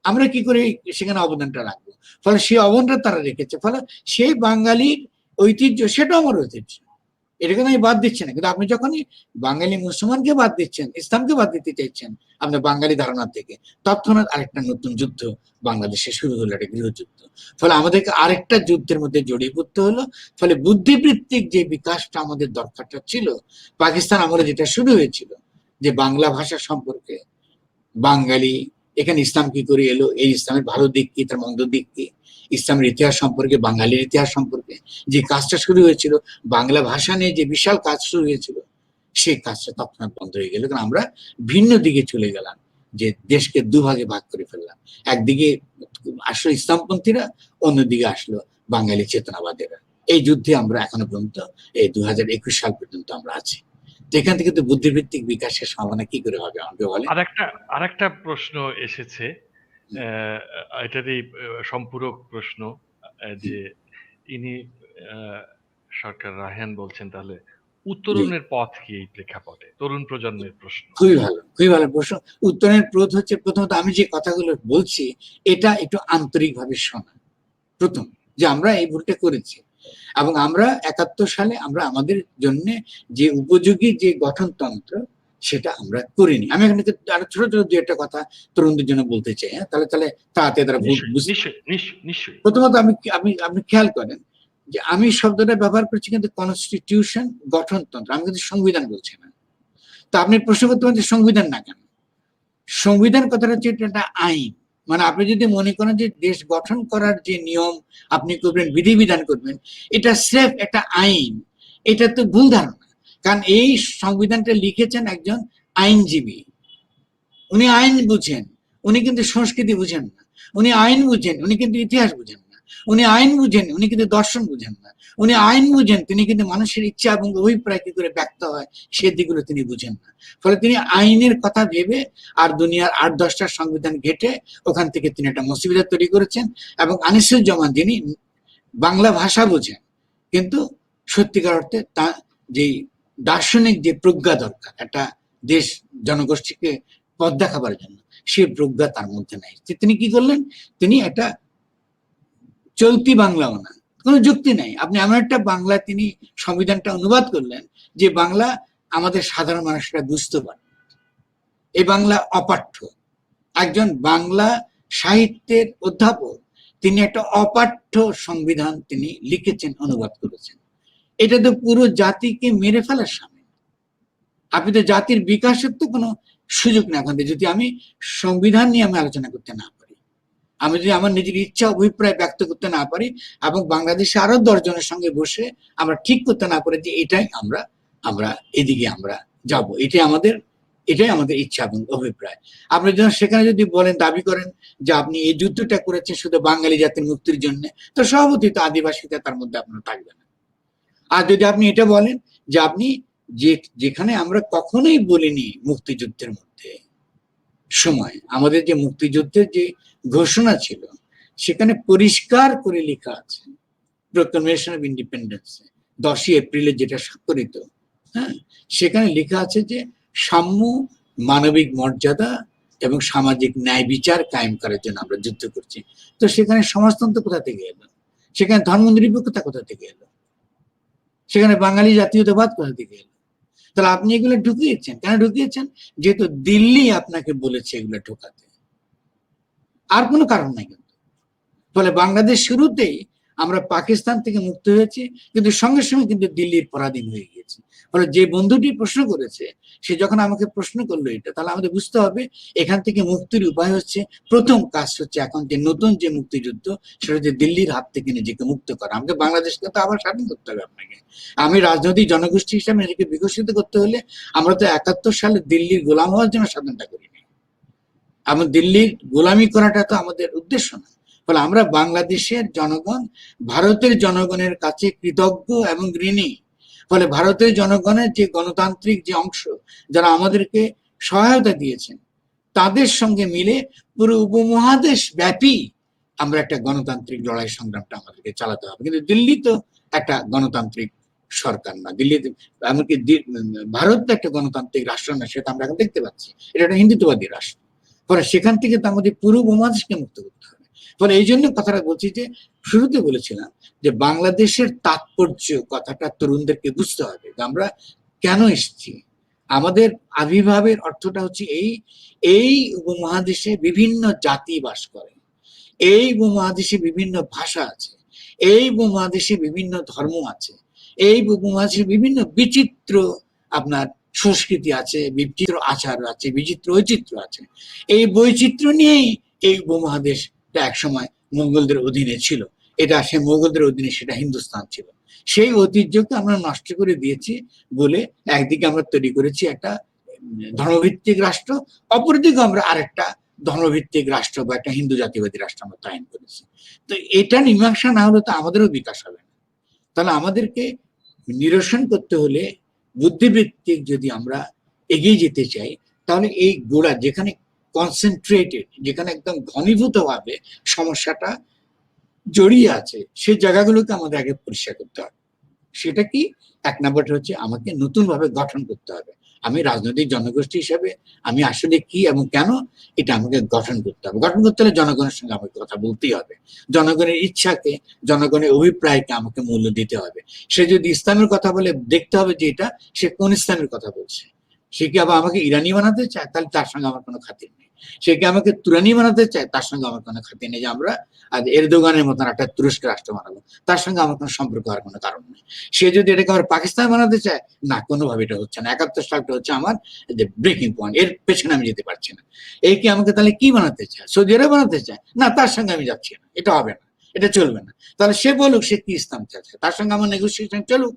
আমরা কি করে সেখানে অবদানটা রাখবো? ফলে সেই অবদানটা তারা রেখেছে, ফলে সেই বাঙালির ঐতিহ্য সেটাও আমার ঐতিহ্য, এটাকে আমি বাদ দিচ্ছি না। কিন্তু আপনি যখনই বাঙালি মুসলমানকে বাদ দিচ্ছেন, ইসলামকে বাদ দিতে চাইছেন আপনার বাঙালি ধারণা থেকে, তৎক্ষণাৎ আরেকটা নতুন যুদ্ধ বাংলাদেশে শুরু হলো, একটা গৃহযুদ্ধ। ফলে আমাদেরকে আরেকটা যুদ্ধের মধ্যে জড়িয়ে পড়তে হলো। ফলে বুদ্ধিবৃত্তিক যে বিকাশটা আমাদের দরকারটা ছিল, পাকিস্তান আমলে যেটা শুরু হয়েছিল, যে বাংলা ভাষা সম্পর্কে বাঙালি এখানে ইসলাম কি করে এলো, এই ইসলামের ভালো দিক কি, তার মন্দ দিক কি, ইসলামের ইতিহাস সম্পর্কে, বাঙালির ইতিহাস সম্পর্কে যে কাজটা শুরু হয়েছিল, বাংলা ভাষা নিয়ে যে বিশাল কাজ শুরু হয়েছিল, সেই কাজটা তৎক্ষণাৎ বন্ধ হয়ে গেল। কারণ আমরা ভিন্ন দিকে চলে গেলাম, যে দেশকে দুভাগে ভাগ করে ফেললাম। একদিকে আসলো ইসলামপন্থীরা, অন্যদিকে আসলো বাঙালি চেতনাবাদীরা। এই যুদ্ধে আমরা এখনো পর্যন্ত এই 2021 সাল পর্যন্ত আমরা আছি। এখান থেকে তো বুদ্ধিবৃত্তিক বিকাশের সম্ভাবনা কি করে হবে আমাকে বলে। আরেকটা প্রশ্ন এসেছে, এটারই সম্পূরক প্রশ্ন, যে ইনি সরকার রায়হান বলছেন, তাহলে উত্তরণের পথ কি এই প্রেক্ষাপটে, তরুণ প্রজন্মের প্রশ্ন। খুবই ভালো প্রশ্ন। উত্তরণের পথ হচ্ছে, প্রথমত আমি যে কথাগুলো বলছি এটা একটু আন্তরিকভাবে শোনা। প্রথম, যে আমরা এই ভুলটা করেছি এবং আমরা 71 সালে আমরা আমাদের জন্য যে উপযোগী যে গঠনতন্ত্র সেটা আমরা করিনি। আমি এখানে আরো ছোট ছোট দু একটা কথা তরুণদের জন্য বলতে চাই, হ্যাঁ, তাহলে তাড়াতাড়ি তারা বুঝতে। নিশ্চয়ই। প্রথমত আপনি খেয়াল করেন যে আমি শব্দটা ব্যবহার করছি কিন্তু কনস্টিটিউশন, গঠনতন্ত্র, আমি কিন্তু সংবিধান বলছি না। তা আপনি প্রশ্ন করতে পারেন যে সংবিধান না কেন? সংবিধান কথাটা হচ্ছে একটা আইন। মানে আপনি যদি মনে করেন যে দেশ গঠন করার যে নিয়ম আপনি করবেন, বিধিবিধান করবেন, এটা স্রেফ একটা আইন, এটা তো ভুল ধারণা। কারণ এই সংবিধানটা লিখেছেন একজন আইনজীবী, উনি আইন বুঝেন, উনি কিন্তু সংস্কৃতি বুঝেন না। উনি আইন বুঝেন, উনি কিন্তু ইতিহাস বুঝেন না। উনি আইন বুঝেন, উনি কিন্তু দর্শন বুঝেন না। উনি আইন বুঝেন, তিনি কিন্তু মানুষের ইচ্ছা এবং অভিপ্রায় কি করে ব্যক্ত হয় সে দিকগুলো তিনি বুঝেন না। ফলে তিনি আইনের কথা ভেবে আর দুনিয়ার 8-10টা সংবিধান ঘেটে ওখান থেকে তিনি একটা মসিবত তৈরি করেছেন। এবং আনিসুজ্জামান যিনি বাংলা ভাষা বোঝেন কিন্তু সত্যিকার অর্থে তা যে দার্শনিক যে প্রজ্ঞা দরকার একটা দেশ জনগোষ্ঠীকে পথ দেখাবার জন্য, সে প্রজ্ঞা তার মধ্যে নাই। তিনি কি করলেন, তিনি একটা চলতি বাংলাও না, কোনো যুক্তি নাই, আপনি এমন একটা বাংলা তিনি সংবিধানটা অনুবাদ করলেন যে বাংলা আমাদের সাধারণ মানুষরা বুঝতে পারে। এই বাংলা অপাঠ্য। একজন বাংলা সাহিত্যের অধ্যাপক তিনি একটা অপাঠ্য সংবিধান তিনি লিখেছেন, অনুবাদ করেছেন। এটা তো পুরো জাতিকে মেরে ফেলার সামনে। আপনি তো জাতির বিকাশের তো কোনো সুযোগ না। এখন যদি আমি সংবিধান নিয়ে আমি আলোচনা করতে না পারি, আমি যদি আমার নিজের ইচ্ছা অভিপ্রায় ব্যক্ত করতে না পারি এবং বাংলাদেশে আরো 10 জনের সঙ্গে বসে আমরা ঠিক করতে না পারি যে এটাই আমরা এদিকে আমরা যাব, এটাই আমাদের ইচ্ছা এবং অভিপ্রায়। আপনি যখন সেখানে যদি বলেন, দাবি করেন যে আপনি এই যুদ্ধটা করেছেন শুধু বাঙালি জাতির মুক্তির জন্য, তো স্বভাবতই তো আদিবাসীতে তার মধ্যে আপনার থাকবে না। আর যদি আপনি এটা বলেন যে আপনি যেখানে আমরা কখনোই বলিনি মুক্তিযুদ্ধের মধ্যে সময় আমাদের যে মুক্তিযুদ্ধের যে ঘোষণা ছিল সেখানে পরিষ্কার করে লেখা আছে, প্রোক্লামেশন অফ ইন্ডিপেন্ডেন্স 10ই এপ্রিলে যেটা স্বাক্ষরিত, হ্যাঁ, সেখানে লেখা আছে যে সাম্য, মানবিক মর্যাদা এবং সামাজিক ন্যায় বিচার কায়েম করার জন্য আমরা যুদ্ধ করছি। তো সেখানে সমাজতন্ত্র কোথা থেকে এলো? সেখানে ধর্মনিরপেক্ষতা কোথা থেকে এলো? সেখানে বাঙালি জাতীয়তাবাদ কোথা থেকে এলো? তাহলে আপনি এগুলো ঢুকিয়েছেন কেন? ঢুকিয়েছেন যেহেতু দিল্লি আপনাকে বলেছে এগুলো ঢোকাতে। আর কোনো কারণ নাই কিন্তু। ফলে বাংলাদেশ শুরুতেই আমরা পাকিস্তান থেকে মুক্ত হয়েছি, কিন্তু সঙ্গে সঙ্গে কিন্তু দিল্লির পরাধীন হয়ে গিয়েছি। ফলে যে বন্ধুটি প্রশ্ন করেছে, সে যখন আমাকে প্রশ্ন করলো এটা, তাহলে আমাদের বুঝতে হবে এখান থেকে মুক্তির উপায় হচ্ছে, প্রথম কাজ হচ্ছে এখন যে নতুন যে মুক্তিযুদ্ধ, সেটা হচ্ছে দিল্লির হাত থেকে নিজেকে মুক্ত করা। আমাকে বাংলাদেশকে তো আবার স্বাধীন করতে হবে আপনাকে। আমি রাজনৈতিক জনগোষ্ঠী হিসাবে নিজেকে বিকশিত করতে হলে আমরা তো 71 সালে দিল্লির গোলাম হওয়ার জন্য স্বাধীনতা করিনি। আমার দিল্লির গোলামি করাটা তো আমাদের উদ্দেশ্য না। ফলে আমরা বাংলাদেশের জনগণ ভারতের জনগণের কাছে কৃতজ্ঞ এবং ঋণী। ফলে ভারতের জনগণের যে গণতান্ত্রিক যে অংশ, যারা আমাদেরকে সহায়তা দিয়েছেন, তাদের সঙ্গে মিলে পুরো উপমহাদেশ ব্যাপী আমরা একটা গণতান্ত্রিক লড়াই সংগ্রামটা আমাদেরকে চালাতে হবে। কিন্তু দিল্লি তো একটা গণতান্ত্রিক সরকার না, দিল্লিতে এমনকি ভারত তো একটা গণতান্ত্রিক রাষ্ট্র না, সেটা আমরা এখন দেখতে পাচ্ছি। এটা একটা হিন্দুত্ববাদী রাষ্ট্র। ফলে সেখান থেকে তো আমাদের পুরো উপমহাদেশকে মুক্ত করতে হবে। ফলে এই জন্য কথাটা বলছি যে, শুরুতে বলেছিলাম যে বাংলাদেশের তাৎপর্য কথাটা তরুণদেরকে বুঝতে হবে, আমরা কেন এসেছি। আমাদের আবির্ভাবের অর্থটা হচ্ছে এই উপমহাদেশে বিভিন্ন জাতি বাস করে, এই উপমহাদেশে বিভিন্ন ভাষা আছে, এই উপমহাদেশে বিভিন্ন ধর্ম আছে, এই উপমহাদেশে বিভিন্ন বিচিত্র আপনার সংস্কৃতি আছে, বিচিত্র আচার আছে, বিচিত্র ঐচিত্র্য আছে। এই বৈচিত্র্য নিয়েই এই উপমহাদেশটা একসময় মোগলদের অধীনে ছিল। এটা সে মোগলদের অধীনে সেটা হিন্দুস্তান ছিল। সেই ঐতিহ্যকে আমরা নষ্ট করে দিয়েছি বলে একদিকে আমরা তৈরি করেছি একটা ধর্মভিত্তিক রাষ্ট্র, অপরদিকে আমরা আরেকটা ধর্মভিত্তিক রাষ্ট্র বা একটা হিন্দু জাতিবাদী রাষ্ট্র আমরা তায়ন করেছি। তো এটা মীমাংসা না হলে তো আমাদেরও বিকাশ হবে না। তাহলে আমাদেরকে নিরসন করতে হলে বুদ্ধিবৃত্তিক যদি আমরা এগিয়ে যেতে চাই, তাহলে এই গোড়া যেখানে কনসেন্ট্রেটেড, যেখানে একদম ঘনীভূত ভাবে সমস্যাটা জড়িয়ে আছে, সেই জায়গাগুলোকে আমাদের আগে পরিষ্কার করতে হবে। সেটা কি? এক নাম্বারটা হচ্ছে আমাকে নতুন ভাবে গঠন করতে হবে। আমি রাজনৈতিক জনগোষ্ঠী হিসেবে আমি আসলে কি এবং কেন, এটা আমাকে গঠন করতে হবে। গঠন করতে হলে জনগণের সঙ্গে আমাকে কথা বলতেই হবে, জনগণের ইচ্ছাকে, জনগণের অভিপ্রায়কে আমাকে মূল্য দিতে হবে। সে যদি ইসলামের কথা বলে, দেখতে হবে যে এটা সে কোন ইসলামের কথা বলছে। সে কি আবার আমাকে ইরানি বানাতে চায়, তাহলে তার সঙ্গে আমার কোনো খাতির নেই। সে কি আমাকে তুরানি বানাতে চায়, তার সঙ্গে আমার কোনো খাতির নেই, যে আমরা এরদোগানের মতন একটা তুরস্ক রাষ্ট্র বানাবো, তার সঙ্গে আমার কোনো সম্পর্ক হওয়ার কোনো কারণ নেই। সে যদি এটাকে আমার পাকিস্তান বানাতে চায়, না, কোনোভাবে এটা হচ্ছে না। 71 সালটা হচ্ছে আমার যে ব্রেকিং পয়েন্ট, এর পেছনে আমি যেতে পারছি না। এই কি আমাকে তাহলে কি বানাতে চায়? সৌদি আরব বানাতে চায়? না, তার সঙ্গে আমি যাচ্ছি না, এটা হবে না, এটা চলবে না। তাহলে সে বলুক সে কি ইসলাম চাচ্ছে, তার সঙ্গে আমার নেগোসিয়েশন চলুক,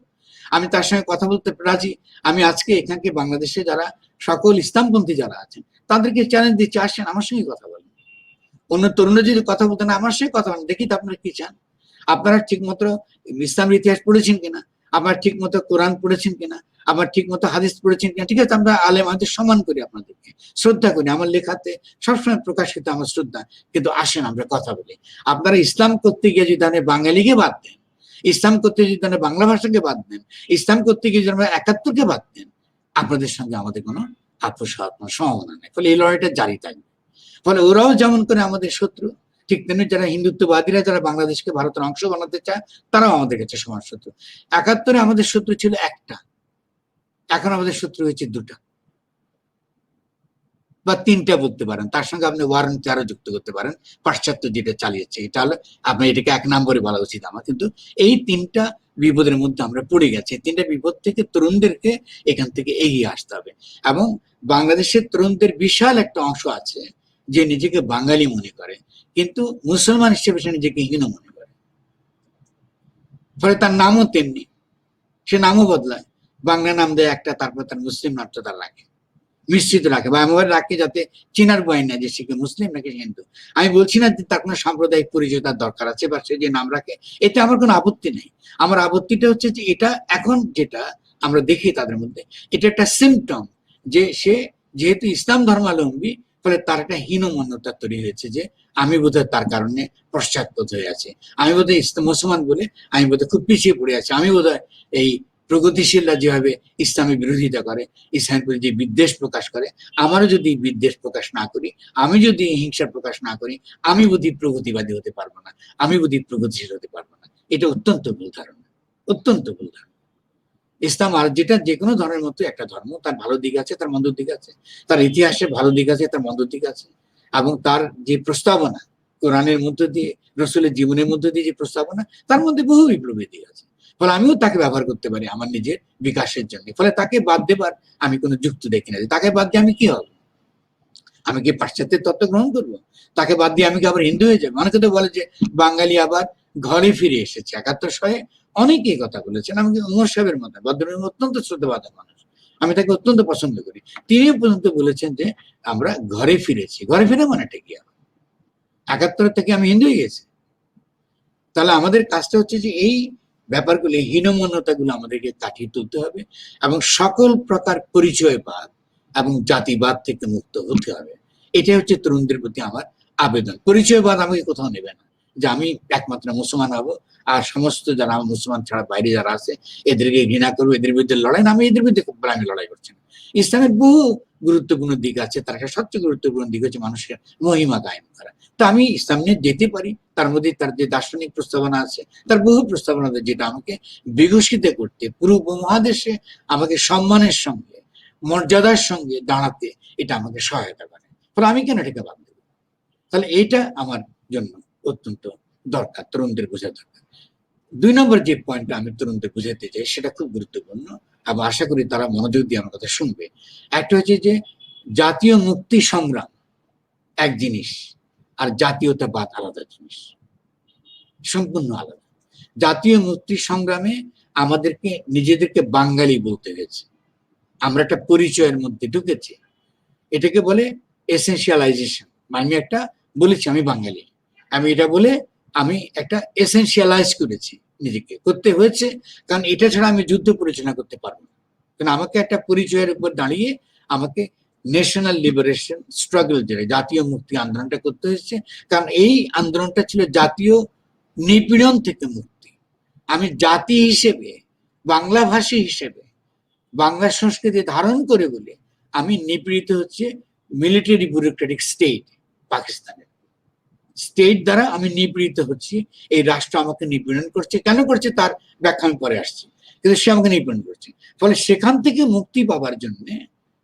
আমি তার সঙ্গে কথা বলতে রাজি। আমি আজকে এখানকে বাংলাদেশে যারা সকল ইসলামপন্থী যারা আছেন, তাদেরকে চ্যালেঞ্জ দিচ্ছি, আসেন আমার সঙ্গে কথা বলেন। অন্য তরুণরা যদি কথা বলতে না, আমার সঙ্গে কথা বলেন, দেখি তো আপনারা কি চান। আপনারা ঠিক মতো ইসলামের ইতিহাস পড়েছেন কিনা, আপনারা ঠিক মতো কোরআন পড়েছেন কিনা, আবার ঠিক মতো হাদিস পড়েছেন কিনা। ঠিক আছে, আমরা আলেম আমাদের সম্মান করি, আপনাদেরকে শ্রদ্ধা করি, আমার লেখাতে সবসময় প্রকাশিত আমার শ্রদ্ধা, কিন্তু আসেন আমরা কথা বলি। আপনারা ইসলাম করতে গিয়ে যদি বাঙালিকে বাদ দেন, ইসলাম করতে যদি বাংলা ভাষাকে বাদ দেন, ইসলাম করতে গিয়ে যদি আমরা 71কে বাদ দেন, আপনাদের সঙ্গে আমাদের কোনো আপোষ হওয়ার কোনো সম্ভাবনা নেই। ফলে এই লড়াইটা জারি থাকবে। ফলে ওরাও যেমন করে আমাদের শত্রু, ঠিক তেমনি যারা হিন্দুত্ববাদীরা যারা বাংলাদেশকে ভারতের অংশ বানাতে চায়, তারাও আমাদের কাছে সমান শত্রু। 71-এ আমাদের শত্রু ছিল একটা, এখন আমাদের শত্রু হয়েছে দুটা বা তিনটা বলতে পারেন। তার সঙ্গে আপনি ওয়ারেন্টি আরো যুক্ত করতে পারেন, পাশ্চাত্য যেটা চালিয়েছে, এটা হলো আপনি এটাকে 1 নম্বরে বলা উচিত আমার। কিন্তু এই তিনটা বিপদের মধ্যে আমরা পড়ে গেছি। তিনটা বিপদ থেকে তরুণদেরকে এখান থেকে এগিয়ে আসতে হবে। এবং বাংলাদেশের তরুণদের বিশাল একটা অংশ আছে যে নিজেকে বাঙালি মনে করে, কিন্তু মুসলমান হিসেবে সে নিজেকে হীন মনে করে। ফলে তার নামও তেমনি, সে নামও বদলায়, বাংলা নাম দেয় একটা, তারপর তার মুসলিম নামটা তার রাখে, মিশ্রিত রাখে, বা এমন রাখে যাতে চিনার বয় না যে সে কি মুসলিম নাকি হিন্দু। আমি বলছি না যে তার কোনো সাম্প্রদায়িক পরিচয় তার দরকার আছে বা সে যে নাম রাখে, এতে আমার কোনো আপত্তি নেই। আমার আপত্তিটা হচ্ছে যে এটা এখন যেটা আমরা দেখি তাদের মধ্যে, এটা একটা সিমটম যে সে যেহেতু ইসলাম ধর্মাবলম্বী, ফলে তার একটা হীনমন্যতা তৈরি হয়েছে যে আমি বোধহয় তার কারণে পশ্চাৎপদ হয়ে আছি, আমি বোধহয় মুসলমান বলে আমি বোধহয় খুব পিছিয়ে পড়ে আছি, আমি বোধহয় এই প্রগতিশীলরা যেভাবে ইসলামের বিরোধিতা করে, ইসলামের প্রতি যে বিদ্বেষ প্রকাশ করে, আমারও যদি বিদ্বেষ প্রকাশ না করি, আমি যদি হিংসা প্রকাশ না করি, আমি বুদ্ধি প্রগতিবাদী হতে পারবো না, আমি বুদ্ধি প্রগতিশীল হতে পারবো না। এটা অত্যন্ত ভুল ধারণা, অত্যন্ত ভুল ধারণা। ইসলাম আর যেটা যে কোনো ধর্মের মতো একটা ধর্ম, তার ভালো দিক আছে, তার মন্দ দিক আছে, তার ইতিহাসে ভালো দিক আছে, তার মন্দ দিক আছে। এবং তার যে প্রস্তাবনা কোরআনের মধ্য দিয়ে, রসুলের জীবনের মধ্য দিয়ে যে প্রস্তাবনা, তার মধ্যে বহু বিপ্লবী দিক আছে। ফলে আমিও তাকে ব্যবহার করতে পারি আমার নিজের বিকাশের জন্য। ফলে তাকে বাদ দেবার আমি কোনো যুক্তি দেখি না। তাকে বাদ দিয়ে আমি কি হবো? আমি কি পাশ্চাত্যের তত্ত্ব গ্রহণ করবো? তাকে বাদ দিয়ে আমি কি আবার হিন্দু হয়ে যাবো? অনেকে তো বলে যে বাঙালি আবার ঘরে ফিরে এসেছে। 71 সালে অনেকেই কথা বলেছেন। আমি ওমর সাহেবের মতো ভদ্রলোক অত্যন্ত শ্রদ্ধাবাদক মানুষ, আমি তাকে অত্যন্ত পছন্দ করি। তিনিও পর্যন্ত বলেছেন যে আমরা ঘরে ফিরেছি। ঘরে ফিরে মানেটা কি? 71 থেকে আমি হিন্দু হয়ে গেছি? তাহলে আমাদের কাজটা হচ্ছে যে এই ব্যাপারগুলো, এই হীনমন্যতাগুলো আমাদেরকে কাটিয়ে তুলতে হবে এবং সকল প্রকার পরিচয়বাদ এবং জাতিবাদ থেকে মুক্ত হতে হবে। এটাই হচ্ছে তরুণদের প্রতি আমার আবেদন। পরিচয়বাদ আমাকে কোথাও নেবে না, যে আমি একমাত্র মুসলমান হব আর সমস্ত যারা মুসলমান ছাড়া বাইরে যারা আছে এদেরকে ঘৃণা করবো, এদের বিরুদ্ধে লড়াই না। আমি এদের বিরুদ্ধে আমি লড়াই করছি না। ইসলামের বহু গুরুত্বপূর্ণ দিক আছে, তার একটা সবচেয়ে গুরুত্বপূর্ণ দিক হচ্ছে মানুষের মহিমা কায়েম করা। তো আমি ইসলাম নিয়ে যেতে পারি, তার মধ্যে তার যে দার্শনিক প্রস্তাবনা আছে, তার বহু প্রস্তাবনা আছে যেটা আমাকে বিকশিত করতে, পুরো উপমহাদেশে আমাকে সম্মানের সঙ্গে মর্যাদার সঙ্গে দাঁড়াতে এটা আমাকে সহায়তা করে। ফলে আমি কেন এটাকে বাদ দেবো? তাহলে এটা আমার জন্য অত্যন্ত দরকার, তরুণদের বোঝা দরকার। 2 নম্বর যে পয়েন্টটা আমি তরুণদের বুঝাতে চাই সেটা খুব গুরুত্বপূর্ণ এবং আশা করি তারা মনোযোগ দিয়ে আমার কথা শুনবে। একটা হচ্ছে যে জাতীয় মুক্তি সংগ্রাম এক জিনিস আর জাতীয়তাবাদ আলাদা জিনিস, সম্পূর্ণ আলাদা। জাতীয় মুক্তি সংগ্রামে আমাদেরকে নিজেদেরকে বাঙালি বলতে হয়েছে, আমরা একটা পরিচয়ের মধ্যে ঢুকেছি। এটাকে বলে এসেনশিয়ালাইজেশন। আমি একটা বলেছি আমি বাঙালি, আমি এটা বলে আমি একটা এসেনশিয়ালাইজ করেছি, নিজেকে করতে হয়েছে। কারণ এটা ছাড়া আমি যুদ্ধ পরিচালনা করতে পারবো না। কারণ আমাকে একটা পরিচয়ের উপর দাঁড়িয়ে আমাকে ন্যাশনাল লিবারেশন স্ট্রাগল, যেটা জাতীয় মুক্তি আন্দোলনটা করতে হয়েছে। কারণ এই আন্দোলনটা ছিল জাতীয় নিপীড়ন থেকে মুক্তি। আমি জাতি হিসেবে, বাংলা ভাষী হিসেবে, বাংলা সংস্কৃতি ধারণ করে বলে আমি নিপীড়িত হচ্ছে মিলিটারি ব্যুরোক্রেটিক স্টেট, পাকিস্তানের স্টেট দ্বারা আমি নিপীড়িত হচ্ছি। এই রাষ্ট্র আমাকে নিপীড়ন করছে। কেন করছে তার ব্যাখ্যা আমি পরে আসছি, কিন্তু সে আমাকে নিপীড়ন করছে। ফলে সেখান থেকে মুক্তি পাবার জন্য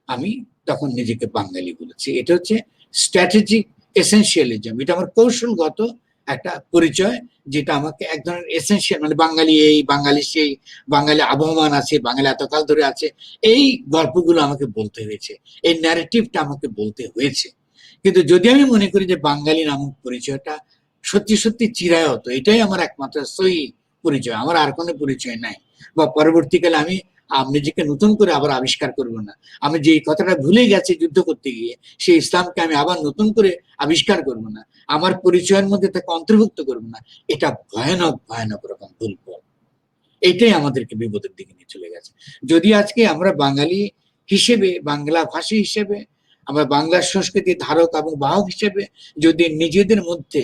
আমি তখন নিজেকে বাঙালি বলেছি। এটা হচ্ছে স্ট্র্যাটেজিক এসেনশিয়ালিজম। এটা আমার কৌশলগত একটা পরিচয়, যেটা আমাকে এক ধরনের এসেনশিয়াল, মানে বাঙালি এই, বাঙালি সেই, বাঙালি আবহমান আছে, বাঙালি এতকাল ধরে আছে, এই গল্পগুলো আমাকে বলতে হয়েছে, এই ন্যারেটিভটা আমাকে বলতে হয়েছে। কিন্তু যদি আমি মনে করি যে বাঙালি নামক পরিচয়টা সত্যি সত্যি চিরায়ত, এটাই আমার একমাত্র সহি পরিচয়, আমার আর কোনো পরিচয় নাই, বা পরবর্তীকালে আমি নিজেকে নতুন করে আবার আবিষ্কার করব না, আমি যে কথাটা ভুলে গেছি যুদ্ধ করতে গিয়ে সেই ইসলামকে আমি আবার নতুন করে আবিষ্কার করব না, আমার পরিচয়ের মধ্যে তাকে অন্তর্ভুক্ত করব না, এটা ভয়ানক ভয়ানক রকম ভুল পথ। এটাই আমাদেরকে বিপদের দিকে নিয়ে চলে গেছে। যদি আজকে আমরা বাঙালি হিসেবে, বাংলা ভাষী হিসেবে, আমরা বাংলার সংস্কৃতির ধারক এবং বাহক হিসেবে যদি নিজেদের মধ্যে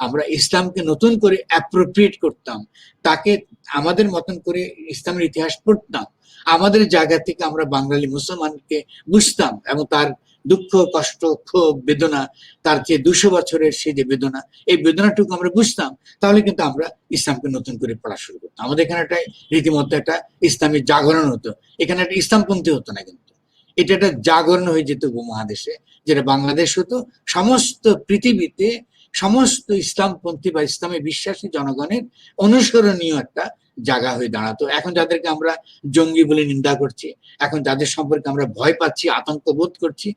আমরা ইসলামকে নতুন করে অ্যাপ্রোপ্রিয়েট করতাম, তাকে আমাদের মতন করে ইসলামের ইতিহাস পড়তাম, আমাদের জায়গা থেকে আমরা বাঙালি মুসলমানকে বুঝতাম এবং তার দুঃখ, কষ্ট, ক্ষোভ, বেদনা, তার যে 200 বছরের সে যে বেদনা, এই বেদনাটুকু আমরা বুঝতাম, তাহলে কিন্তু আমরা ইসলামকে নতুন করে পড়া শুরু করতাম। আমাদের এখানে একটা রীতিমতো একটা ইসলামের জাগরণ হতো, এখানে একটা ইসলামপন্থী হতো না, কিন্তু এটা একটা জাগরণ হয়ে যেত উপমহাদেশে, যেটা বাংলাদেশ হতো সমস্ত পৃথিবীতে সমস্ত ইসলামপন্থী বা ইসলামে বিশ্বাসী জনগণের অনুসরণীয় একটা জায়গা হয়ে দাঁড়াতো। এখন যাদেরকে আমরা জঙ্গি বলে নিন্দা করছি, এখন যাদের সম্পর্কে আমরা ভয় পাচ্ছি, আতঙ্ক বোধ করছি,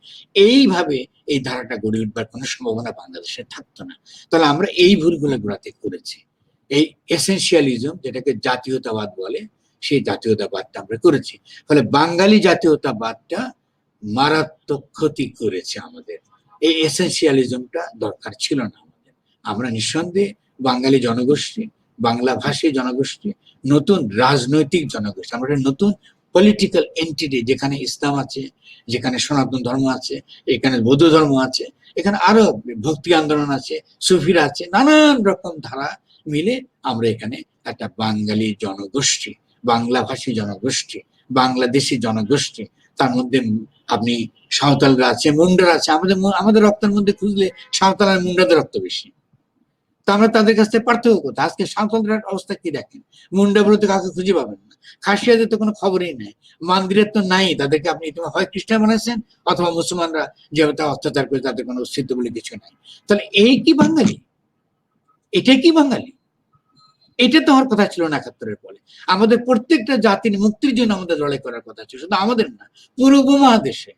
এইভাবে এই ধারাটা গড়ে উঠবার কোনো সম্ভাবনা বাংলাদেশে থাকতো না। তাহলে আমরা এই ভুলগুলো গোড়াতে করেছি। এই এসেনশিয়ালিজম, যেটাকে জাতীয়তাবাদ বলে, সেই জাতীয়তাবাদটা আমরা করেছি। ফলে বাঙালি জাতীয়তাবাদটা মারাত্মক ক্ষতি করেছে আমাদের। এই এসেনশিয়ালিজমটা দরকার ছিল না আমাদের। আমরা নিঃসন্দেহে বাঙালি জনগোষ্ঠী, বাংলা ভাষী জনগোষ্ঠী, নতুন রাজনৈতিক জনগোষ্ঠী, আমরা নতুন পলিটিক্যাল এন্টিটি, যেখানে ইসলাম আছে, যেখানে সনাতন ধর্ম আছে, এখানে বৌদ্ধ ধর্ম আছে, এখানে আরো ভক্তি আন্দোলন আছে, সুফিরা আছে, নানান রকম ধারা মিলে আমরা এখানে একটা বাঙালি জনগোষ্ঠী, বাংলা ভাষী জনগোষ্ঠী, বাংলাদেশি জনগোষ্ঠী, তার মধ্যে আপনি সাঁওতালরা আছে, মুন্ডারা আছে। আমাদের রক্তের মধ্যে খুঁজলে সাঁওতাল আর মুন্ডাদের রক্ত বেশি। তা আমরা তাদের কাছ থেকে পার্থক্য করতে, আজকে সাঁওতালদের অবস্থা কি দেখেন, মুন্ডা বলতে কাউকে খুঁজে পাবেন না। খাসিয়াদের তো কোনো খবরই নেই, মন্দিরের তো নাই, তাদেরকে আপনি হয় খ্রিস্টান বানাচ্ছেন অথবা মুসলমানরা যেহেতু অত্যাচার করে তাদের কোনো অস্তিত্ব বলে কিছু নাই। তাহলে এই কি বাঙালি? এটাই কি বাঙালি? এটা তো হওয়ার কথা ছিল না ৭১-এর পরে। আমাদের প্রত্যেকটা জাতির মুক্তির জন্য আমাদের লড়াই করার কথা ছিল, শুধু আমাদের না, পুরো উপমহাদেশে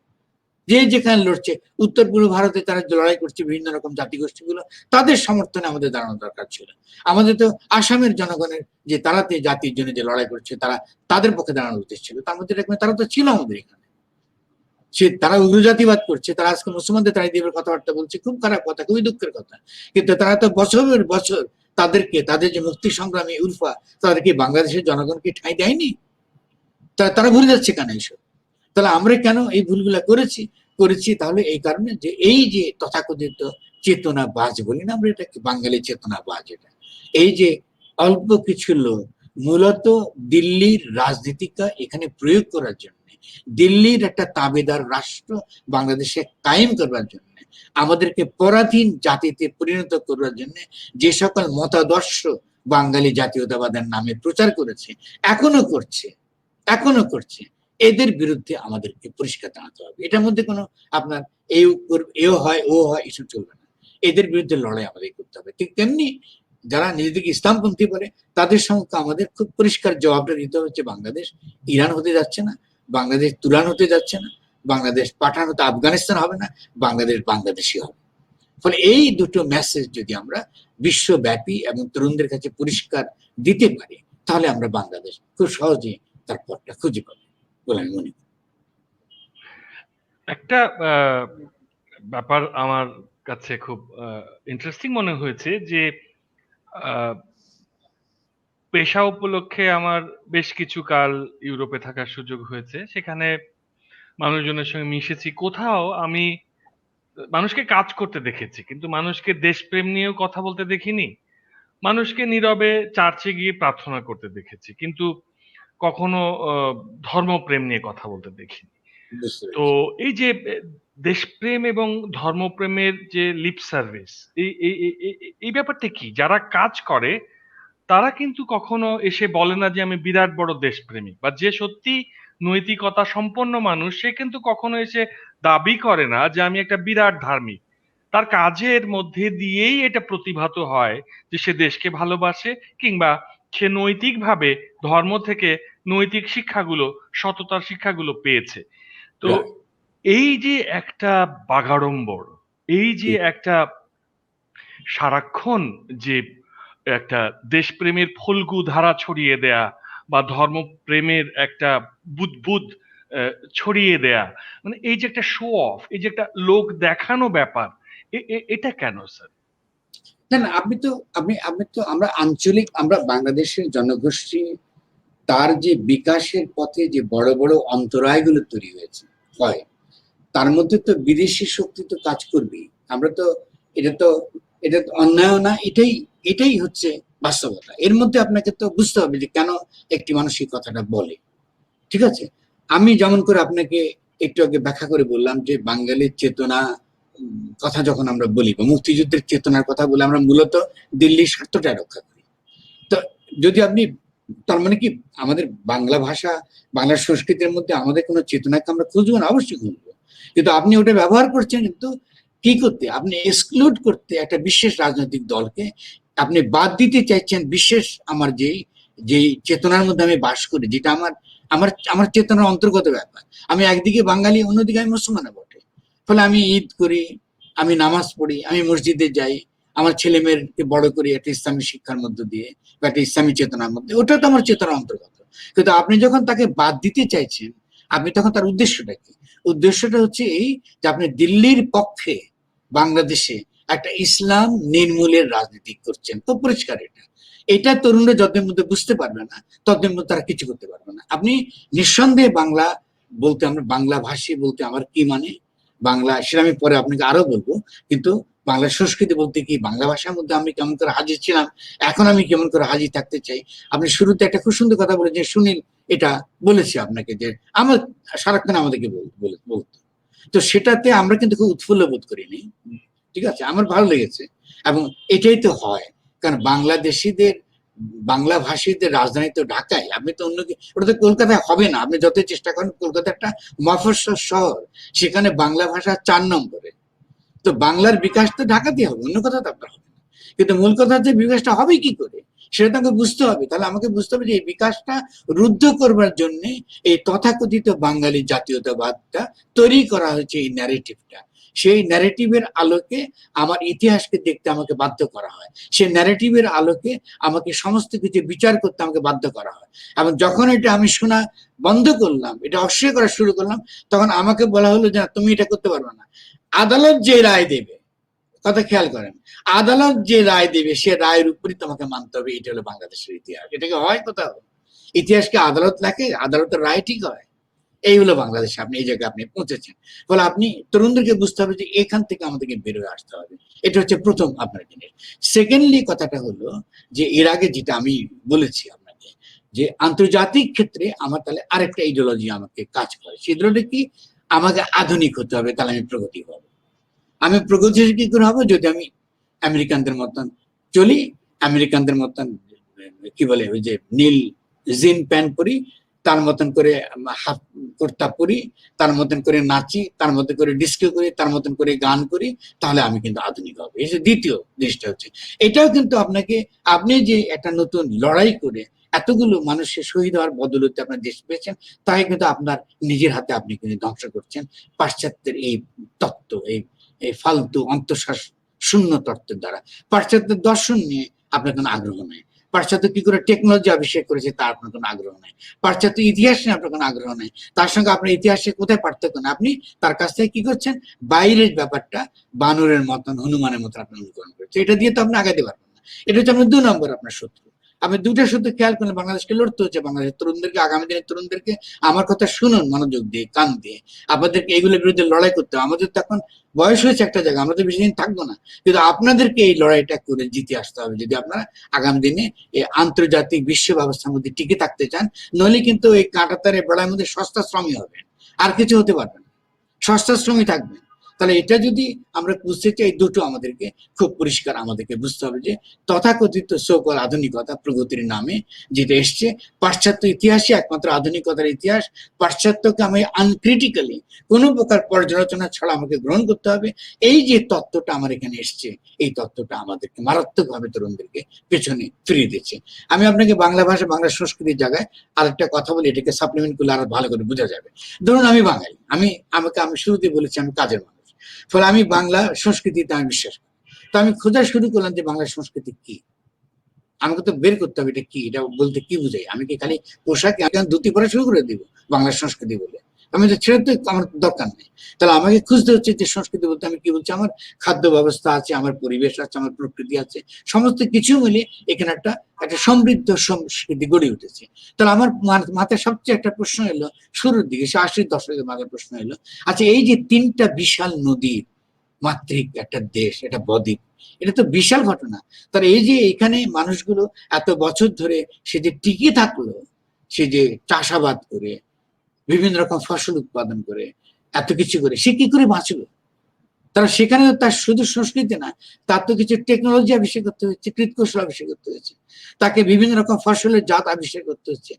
যে যেখানে লড়ছে, উত্তর পূর্ব ভারতে তারা লড়াই করছে বিভিন্ন রকম জাতিগোষ্ঠীগুলো, তাদের সমর্থনে আমাদের দাঁড়ানো দরকার ছিল। আমাদের তো আসামের জনগণের যে তারা জাতির জন্য যে লড়াই করছে, তাদের পক্ষে দাঁড়ানো উচিত ছিল। তার মধ্যে তারা তো ছিল আমাদের এখানে। তারা উগ্রজাতিবাদ করছে, তারা আজকে মুসলমানদের তাড়িয়ে দেবার কথাবার্তা বলছে, খুব খারাপ কথা, খুবই দুঃখের কথা। কিন্তু তারা তো বছরের বছর তাদের যে মুক্তি সংগ্রামী উলফা, তাদেরকে বাংলাদেশের জনগণকে ঠাঁই দেয়নি। তারা ভুলে যাচ্ছে কেন এইসব? তাহলে আমরা কেন এই ভুলগুলা করেছি তাহলে এই কারণে যে এই যে তথাকথিত চেতনাবাজ বলি না আমরা, এটাকে বাঙালি চেতনাবাজ, এটা এই যে অল্প কিছু লোক মূলত দিল্লির রাজনীতিকা এখানে প্রয়োগ করার জন্য, দিল্লির একটা তাবেদার রাষ্ট্র বাংলাদেশে কায়েম করবার জন্য, আমাদেরকে পরাধীন জাতিতে পরিণত করবার জন্য যে সকল মতাদর্শ বাঙালি জাতীয়তাবাদের নামে প্রচার করেছে, এখনো করছে, এদের বিরুদ্ধে আমাদেরকে পরিষ্কার জানাতে হবে। এটার মধ্যে কোনো আপনার এও হয় ও হয় এসব চলবে না। এদের বিরুদ্ধে লড়াই আমাদের করতে হবে। ঠিক তেমনি যারা নিজেদেরকে ইসলামপন্থী বলে তাদের সঙ্গে আমাদের খুব পরিষ্কার জবাবটা দিতে হচ্ছে, বাংলাদেশ ইরান হতে যাচ্ছে না, বাংলাদেশ তুরান হতে যাচ্ছে না, বাংলাদেশ পাঠান হতে আফগানিস্তান হবে না, বাংলাদেশি হবে। ফলে এই দুটো মেসেজ যদি আমরা বিশ্বব্যাপী এবং তরুণদের কাছে পরিষ্কার দিতে পারি, তাহলে আমরা বাংলাদেশ খুব সহজে তার পথটা খুঁজে পাবো বলে আমি মনে করি। একটা ব্যাপার আমার কাছে খুব ইন্টারেস্টিং মনে হয়েছে যে পেশা উপলক্ষে আমার বেশ কিছু কাল ইউরোপে থাকার সুযোগ হয়েছে। সেখানে মানুষজনের সঙ্গে মিশেছি। কোথাও আমি মানুষকে কাজ করতে দেখেছি, কিন্তু মানুষকে দেশপ্রেম নিয়েও কথা বলতে দেখিনি। মানুষকে নীরবে চার্চে গিয়ে প্রার্থনা করতে দেখেছি, কিন্তু কখনো ধর্মপ্রেম নিয়ে কথা বলতে দেখিনি। তো এই যে দেশপ্রেম এবং ধর্মপ্রেমের যে লিপ সার্ভিস, এই ব্যাপারটা কি? যারা কাজ করে তারা কিন্তু কখনো এসে বলে না যে আমি বিরাট বড় দেশপ্রেমিক, বা যে সত্যি নৈতিকতা সম্পন্ন মানুষ সে কিন্তু কখনো এসে দাবি করে না যে আমি একটা বিরাট ধার্মিক। তার কাজের মধ্যে দিয়েই এটা প্রতিভাত হয় যে সে দেশকে ভালোবাসে, কিংবা সে নৈতিকভাবে ধর্ম থেকে নৈতিক শিক্ষাগুলো, সততার শিক্ষাগুলো পেয়েছে। তো এই যে একটা বাগাড়ম্বর, এই যে একটা সারাক্ষণ যে একটা দেশপ্রেমের ফল্গু ধারা ছড়িয়ে দেয়া, বা ধর্মপ্রেমের একটা বুদবুদ ছড়িয়ে দেয়া, মানে এই যে একটা শো অফ, এই যে একটা লোক দেখানো ব্যাপার, এটা কেন স্যার? না না, আমরা আঞ্চলিক, আমরা বাংলাদেশের জনগোষ্ঠী তার যে বিকাশের পথে যে বড় বড় অন্তরায়গুলো তৈরি হয়েছে হয়, তার মধ্যে তো বিদেশি শক্তি তো কাজ করবেই। আমরা তো এটা তো অন্যায় না, এটাই হচ্ছে বাস্তবতা। এর মধ্যে আপনাকে তো বুঝতে হবে যে কেন একটি মানুষ এই কথাটা বলে। ঠিক আছে, আমি যেমন করে আপনাকে একটু আগে ব্যাখ্যা করে বললাম যে বাঙালির চেতনা কথা যখন আমরা বলি, বা মুক্তিযুদ্ধের চেতনার কথা বলে, আমরা মূলত দিল্লির স্বার্থটা রক্ষা করি। তো যদি আপনি, তার মানে কি আমাদের বাংলা ভাষা, বাংলা সংস্কৃতির মধ্যে আমাদের কোনো চেতনাকে আমরা খুঁজবো না? অবশ্যই খুঁজবো, কিন্তু আপনি ওটা ব্যবহার করছেন কিন্তু কি করতে? আপনি এক্সক্লুড করতে একটা বিশেষ রাজনৈতিক দলকে আপনি বাদ দিতে চাইছেন। বিশেষ আমার যেই চেতনার মধ্যে আমি বাস করি, যেটা আমার আমার আমার চেতনার অন্তর্গত ব্যাপার। আমি একদিকে বাঙালি, অন্যদিকে আমি মুসলমানও বটে। ফলে আমি ঈদ করি, আমি নামাজ পড়ি, আমি মসজিদে যাই, আমার ছেলে মেয়েকে বড় করি একটা ইসলামী শিক্ষার মধ্য দিয়ে বা একটা ইসলামী চেতনার মধ্যে, ওটা তো আমার চেতনার অন্তর্গত। কিন্তু আপনি যখন তাকে বাদ দিতে চাইছেন, আপনি তখন তার উদ্দেশ্যটা কি? উদ্দেশ্যটা হচ্ছে এই যে আপনি দিল্লির পক্ষে বাংলাদেশে একটা ইসলাম নির্মূলের রাজনীতি করছেন। খুব পরিষ্কার এটা তরুণরা যতদিন মধ্যে বুঝতে পারবে না ততদিন মধ্যে তারা কিছু করতে পারবে না। আপনি নিঃসন্দেহে বাংলা বলতে, আমরা বাংলা ভাষী বলতে আমার কি মানে, বাংলা সেটা আমি পরে আপনাকে আরো বলবো, কিন্তু বাংলা সংস্কৃতি বলতে কি, বাংলা ভাষার মধ্যে আমি কেমন করে হাজির ছিলাম, এখন আমি কেমন করে হাজির থাকতে চাই। আপনি শুরুতে একটা খুব সুন্দর কথা বলেছেন, সুনীল এটা বলেছি আপনাকে, যে আমার সারাক্ষণ আমাদেরকে বলতো। তো সেটাতে আমরা কিন্তু খুব উৎফুল্ল বোধ করিনি। ঠিক আছে, আমার ভালো লেগেছে, এবং এটাই তো হয়। কারণ বাংলাদেশিদের বাংলা ভাষীদের রাজধানী তো ঢাকায়, আপনি তো অন্য ওটা তো কলকাতায় হবে না, আপনি যতই চেষ্টা করেন। কলকাতা একটা মফস্বল শহর, সেখানে বাংলা ভাষা 4 নম্বরে। তো বাংলার বিকাশ তো ঢাকাতেই হবে, অন্য কথা তো আপনার হবে না। কিন্তু মূল কথা হচ্ছে বিকাশটা হবে কি করে, সেটা তো আমাকে বুঝতে হবে। তাহলে আমাকে বুঝতে হবে যে এই বিকাশটা রুদ্ধ করবার জন্য এই তথাকথিত বাঙালি জাতীয়তাবাদটা তৈরি করা হয়েছে, এই ন্যারেটিভটা। সেই ন্যারেটিভের আলোকে আমার ইতিহাসকে দেখতে আমাকে বাধ্য করা হয়, সেই ন্যারেটিভের আলোকে আমাকে সমস্ত কিছু বিচার করতে আমাকে বাধ্য করা হয়। এবং যখন এটা আমি শোনা বন্ধ করলাম, এটা অস্বীকার করা শুরু করলাম, তখন আমাকে বলা হলো যে তুমি এটা করতে পারবে না। আদালত যে রায় দেবে, কথা খেয়াল করেন, আদালত যে রায় দেবে সে রায়ের উপরই তোমাকে মানতে হবে। এটা হলো বাংলাদেশের ইতিহাস। এটাকে হয় কোথাও? ইতিহাসকে আদালত লেখে, আদালতের রায় ঠিক হয়? এই হলো বাংলাদেশে আপনি এই জায়গায় আপনি পৌঁছেছেন। ফলে আপনি তরুণদেরকে বুঝতে হবে যে এখান থেকে আমাদেরকে বেরোয় আসতে হবে। এটা হচ্ছে প্রথম আপনার জিনিস। সেকেন্ডলি কথাটা হলো যে এর আগে যেটা আমি বলেছি আপনাকে, যে আন্তর্জাতিক ক্ষেত্রে আমার তাহলে আরেকটা ইডিওলজি আমাকে কাজ করে। সেগুলোটা কি? আমাকে আধুনিক হতে হবে, তাহলে আমি প্রগতি হবো। আমি প্রগতিশীল কি করে হবো? যদি আমি আমেরিকানদের মতন চলি, আমেরিকানদের মতন কি বলে ওই যে নীল জিন প্যান্ট পরি, তার মতন করে হাফ কুর্তা পরি, তার মতন করে নাচি, তার মতন করে ডিস্কো করি, তার মতন করে গান করি, তাহলে আমি কিন্তু আধুনিক হবো। এই যে দ্বিতীয় জিনিসটা হচ্ছে, এটাও কিন্তু আপনাকে, আপনি যে একটা নতুন লড়াই করে এতগুলো মানুষের শহীদ হওয়ার বদলতে আপনার দেশ পেয়েছেন, তাই কিন্তু আপনার নিজের হাতে আপনি কিন্তু ধ্বংস করছেন পাশ্চাত্যের এই তত্ত্ব, এই ফালতু অন্তঃশ্বাস শূন্য তত্ত্বের দ্বারা। পাশ্চাত্যের দর্শন নিয়ে আপনার কোনো আগ্রহ নেই, পাশ্চাত্য কি করে টেকনোলজি আবিষ্কার করেছে তার আপনার কোনো আগ্রহ নেই, পাশ্চাত্য ইতিহাস নিয়ে আপনার কোনো আগ্রহ নেই, তার সঙ্গে আপনার ইতিহাসে কোথায় পার্থক্য না, আপনি তার কাছ থেকে কি করছেন? বাইরের ব্যাপারটা বানরের মতন, হনুমানের মতন আপনি অনুকরণ করছেন। এটা দিয়ে তো আপনি আগাতে পারবেন না। এটা হচ্ছে আপনার 2 নম্বর আপনার শত্রু। আপনি দুটা শত্রু খেয়াল করলে বাংলাদেশকে লড়তে হচ্ছে। বাংলাদেশের তরুণদেরকে, আগামী দিনের তরুণদেরকে আমার কথা শুনুন মনোযোগ দিয়ে, কান দিয়ে। আপনাদেরকে এগুলোর বিরুদ্ধে লড়াই করতে হবে। আমাদের তো এখন বয়স হয়েছে একটা জায়গায়, আমরা তো বেশি দিন থাকবো না, কিন্তু আপনাদেরকে এই লড়াইটা করে জিতে আসতে হবে যদি আপনারা আগামী দিনে এই আন্তর্জাতিক বিশ্ব ব্যবস্থার মধ্যে টিকে থাকতে চান। নইলে কিন্তু এই কাঁটাতারের বেড়ার মধ্যে সস্তা শ্রমই হবেন, আর কিছু হতে পারবে না, সস্তা শ্রমই থাকবেন। তাহলে এটা যদি আমরা বুঝতে চাই, দুটো আমাদেরকে খুব পরিষ্কার আমাদেরকে বুঝতে হবে যে তথাকথিত সকল আধুনিকতা প্রগতির নামে যেটা এসছে, পাশ্চাত্য ইতিহাসই একমাত্র আধুনিকতার ইতিহাস। পাশ্চাত্যকে আমি আনক্রিটিক্যালি কোনো প্রকার পর্যালোচনা ছাড়া আমাকে গ্রহণ করতে হবে। এই যে তত্ত্বটা আমার এখানে এসছে, এই তত্ত্বটা আমাদেরকে মারাত্মকভাবে তরুণদেরকে পেছনে ফিরিয়ে দিচ্ছে। আমি আপনাকে বাংলা ভাষা, বাংলা সংস্কৃতির জায়গায় আরেকটা কথা বলি, এটাকে সাপ্লিমেন্ট করলে আরো ভালো করে বোঝা যাবে। ধরুন আমি বাঙালি, আমি শুরুতে বলেছি আমি কাজের মানুষ, ফলে আমি বাংলা সংস্কৃতিতে আমি বিশ্বাস করি। তো আমি খোঁজা শুরু করলাম যে বাংলা সংস্কৃতি কি, আমাকে তো বের করতে হবে এটা কি, এটা বলতে কি বুঝাই। আমি কি খালি পোশাক ধুতি পরা শুরু করে দিব বাংলা সংস্কৃতি বলে? আমি তো ছেড়ে তো আমার দরকার নেই। তাহলে আমাকে খুঁজতে হচ্ছে যে সংস্কৃতি বলতে আমি কি বলছি। আমার খাদ্য ব্যবস্থা আছে, আমার পরিবেশ আছে, আমার প্রকৃতি আছে, সমস্ত কিছু মিলে এখানে একটা একটা সমৃদ্ধ সংস্কৃতি গড়ে উঠেছে। তাহলে আমার মাথায় সবচেয়ে একটা প্রশ্ন এলো শুরুর দিকে, 80-র দশকের মাথায় প্রশ্ন এলো, আচ্ছা এই যে 3টা বিশাল নদীর মাতৃক একটা দেশ, এটা বদ্বীপ, এটা তো বিশাল ঘটনা। তার এই যে এখানে মানুষগুলো এত বছর ধরে সে যে টিকে থাকলো, সে যে চাষাবাদ করে বিভিন্ন রকম ফসল উৎপাদন করে এত কিছু করে, সে কি করে বাঁচলো? তারা সেখানে তার শুধু সংস্কৃতি না, তার তো কিছু টেকনোলজি আবিষ্কার করতে হচ্ছে, কৃতকৌশল আবিষ্কার করতে হচ্ছে, তাকে বিভিন্ন রকম ফসলের জাত আবিষ্কার করতে হচ্ছে,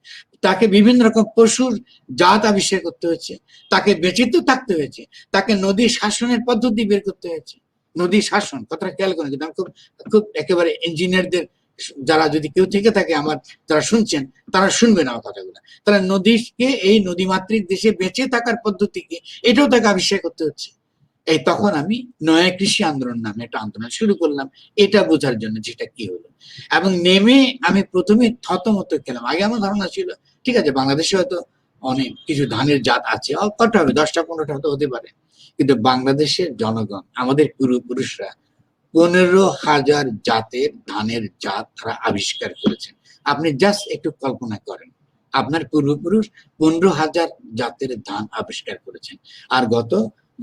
তাকে বিভিন্ন রকম পশুর জাত আবিষ্কার করতে হচ্ছে, তাকে বেঁচে তো থাকতে হয়েছে, তাকে নদী শাসনের পদ্ধতি বের করতে হয়েছে। নদী শাসন কথাটা খেয়াল করেন, কিন্তু আমি খুব খুব একেবারে ইঞ্জিনিয়ারদের, যারা যদি কেউ থেকে থাকে আমার, যারা শুনছেন তারা শুনবেন আমার কথাগুলো। তাহলে নদীকে, এই নদীমাতৃক দেশে বেঁচে থাকার পদ্ধতিকে এটাও তাকে আবিষ্কার করতে হচ্ছে। এই তখন আমি নয়া কৃষি আন্দোলন নামে একটা আন্দোলন শুরু করলাম এটা বোঝার জন্য যেটা কি হলো। এবং নেমে আমি প্রথমে থতমত খেলাম। আগে আমার ধারণা ছিল ঠিক আছে বাংলাদেশে হয়তো অনেক কিছু ধানের জাত আছে, কত হবে 10টা 15টা হয়তো হতে পারে, কিন্তু বাংলাদেশের জনগণ, আমাদের পূর্বপুরুষরা 15,000 জাতের ধানের জাত তারা আবিষ্কার করেছেন। আপনি জাস্ট একটু কল্পনা করেন, আপনার পূর্বপুরুষ 15,000 জাতের ধান আবিষ্কার করেছেন। আর গত,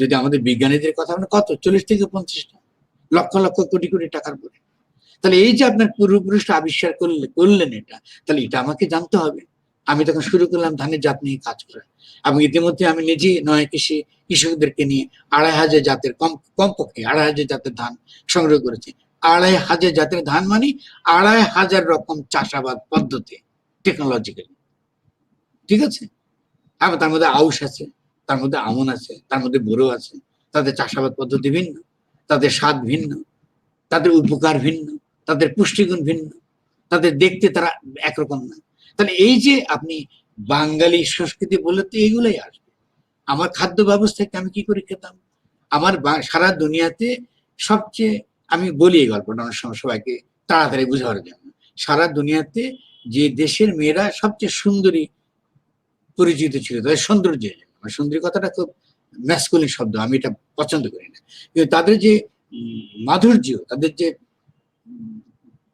যদি আমাদের বিজ্ঞানীদের কথা বলেন, কত 40 থেকে 50টা লক্ষ লক্ষ কোটি কোটি টাকার পরে। তাহলে এই যে আপনার পূর্বপুরুষরা আবিষ্কার করলেন এটা, তাহলে এটা আমাকে জানতে হবে। আমি তখন শুরু করলাম ধানের জাত নিয়ে কাজ করা, এবং ইতিমধ্যে আমি নিজে নয় কৃষকদেরকে নিয়ে 2,500 জাতের, কমপক্ষে 2,500 জাতের ধান সংগ্রহ করেছি। 2,500 জাতের ধান মানে 2,500 রকম চাষাবাদ পদ্ধতি টেকনোলজিক্যালি, ঠিক আছে। আবার তার মধ্যে আউশ আছে, তার মধ্যে আমন আছে, তার মধ্যে বোরো আছে। তাদের চাষাবাদ পদ্ধতি ভিন্ন, তাদের স্বাদ ভিন্ন, তাদের উপকার ভিন্ন, তাদের পুষ্টিগুণ ভিন্ন, তাদের দেখতে তারা একরকম না। তাহলে এই যে আপনি বাঙালি সংস্কৃতি বললে তো এইগুলোই আসবে। আমার খাদ্য ব্যবস্থাকে আমি কি করে খেতাম, আমার সারা দুনিয়াতে সবচেয়ে, আমি বলি এই গল্পটা অনেক সময় সবাইকে তাড়াতাড়ি বুঝাবার জন্য, সারা দুনিয়াতে যে দেশের মেয়েরা সবচেয়ে সুন্দরী পরিচিত ছিল তাদের সৌন্দর্যের জন্য, সুন্দরী কথাটা খুব ম্যাসকুলিন শব্দ, আমি এটা পছন্দ করি না, কিন্তু তাদের যে মাধুর্য, তাদের যে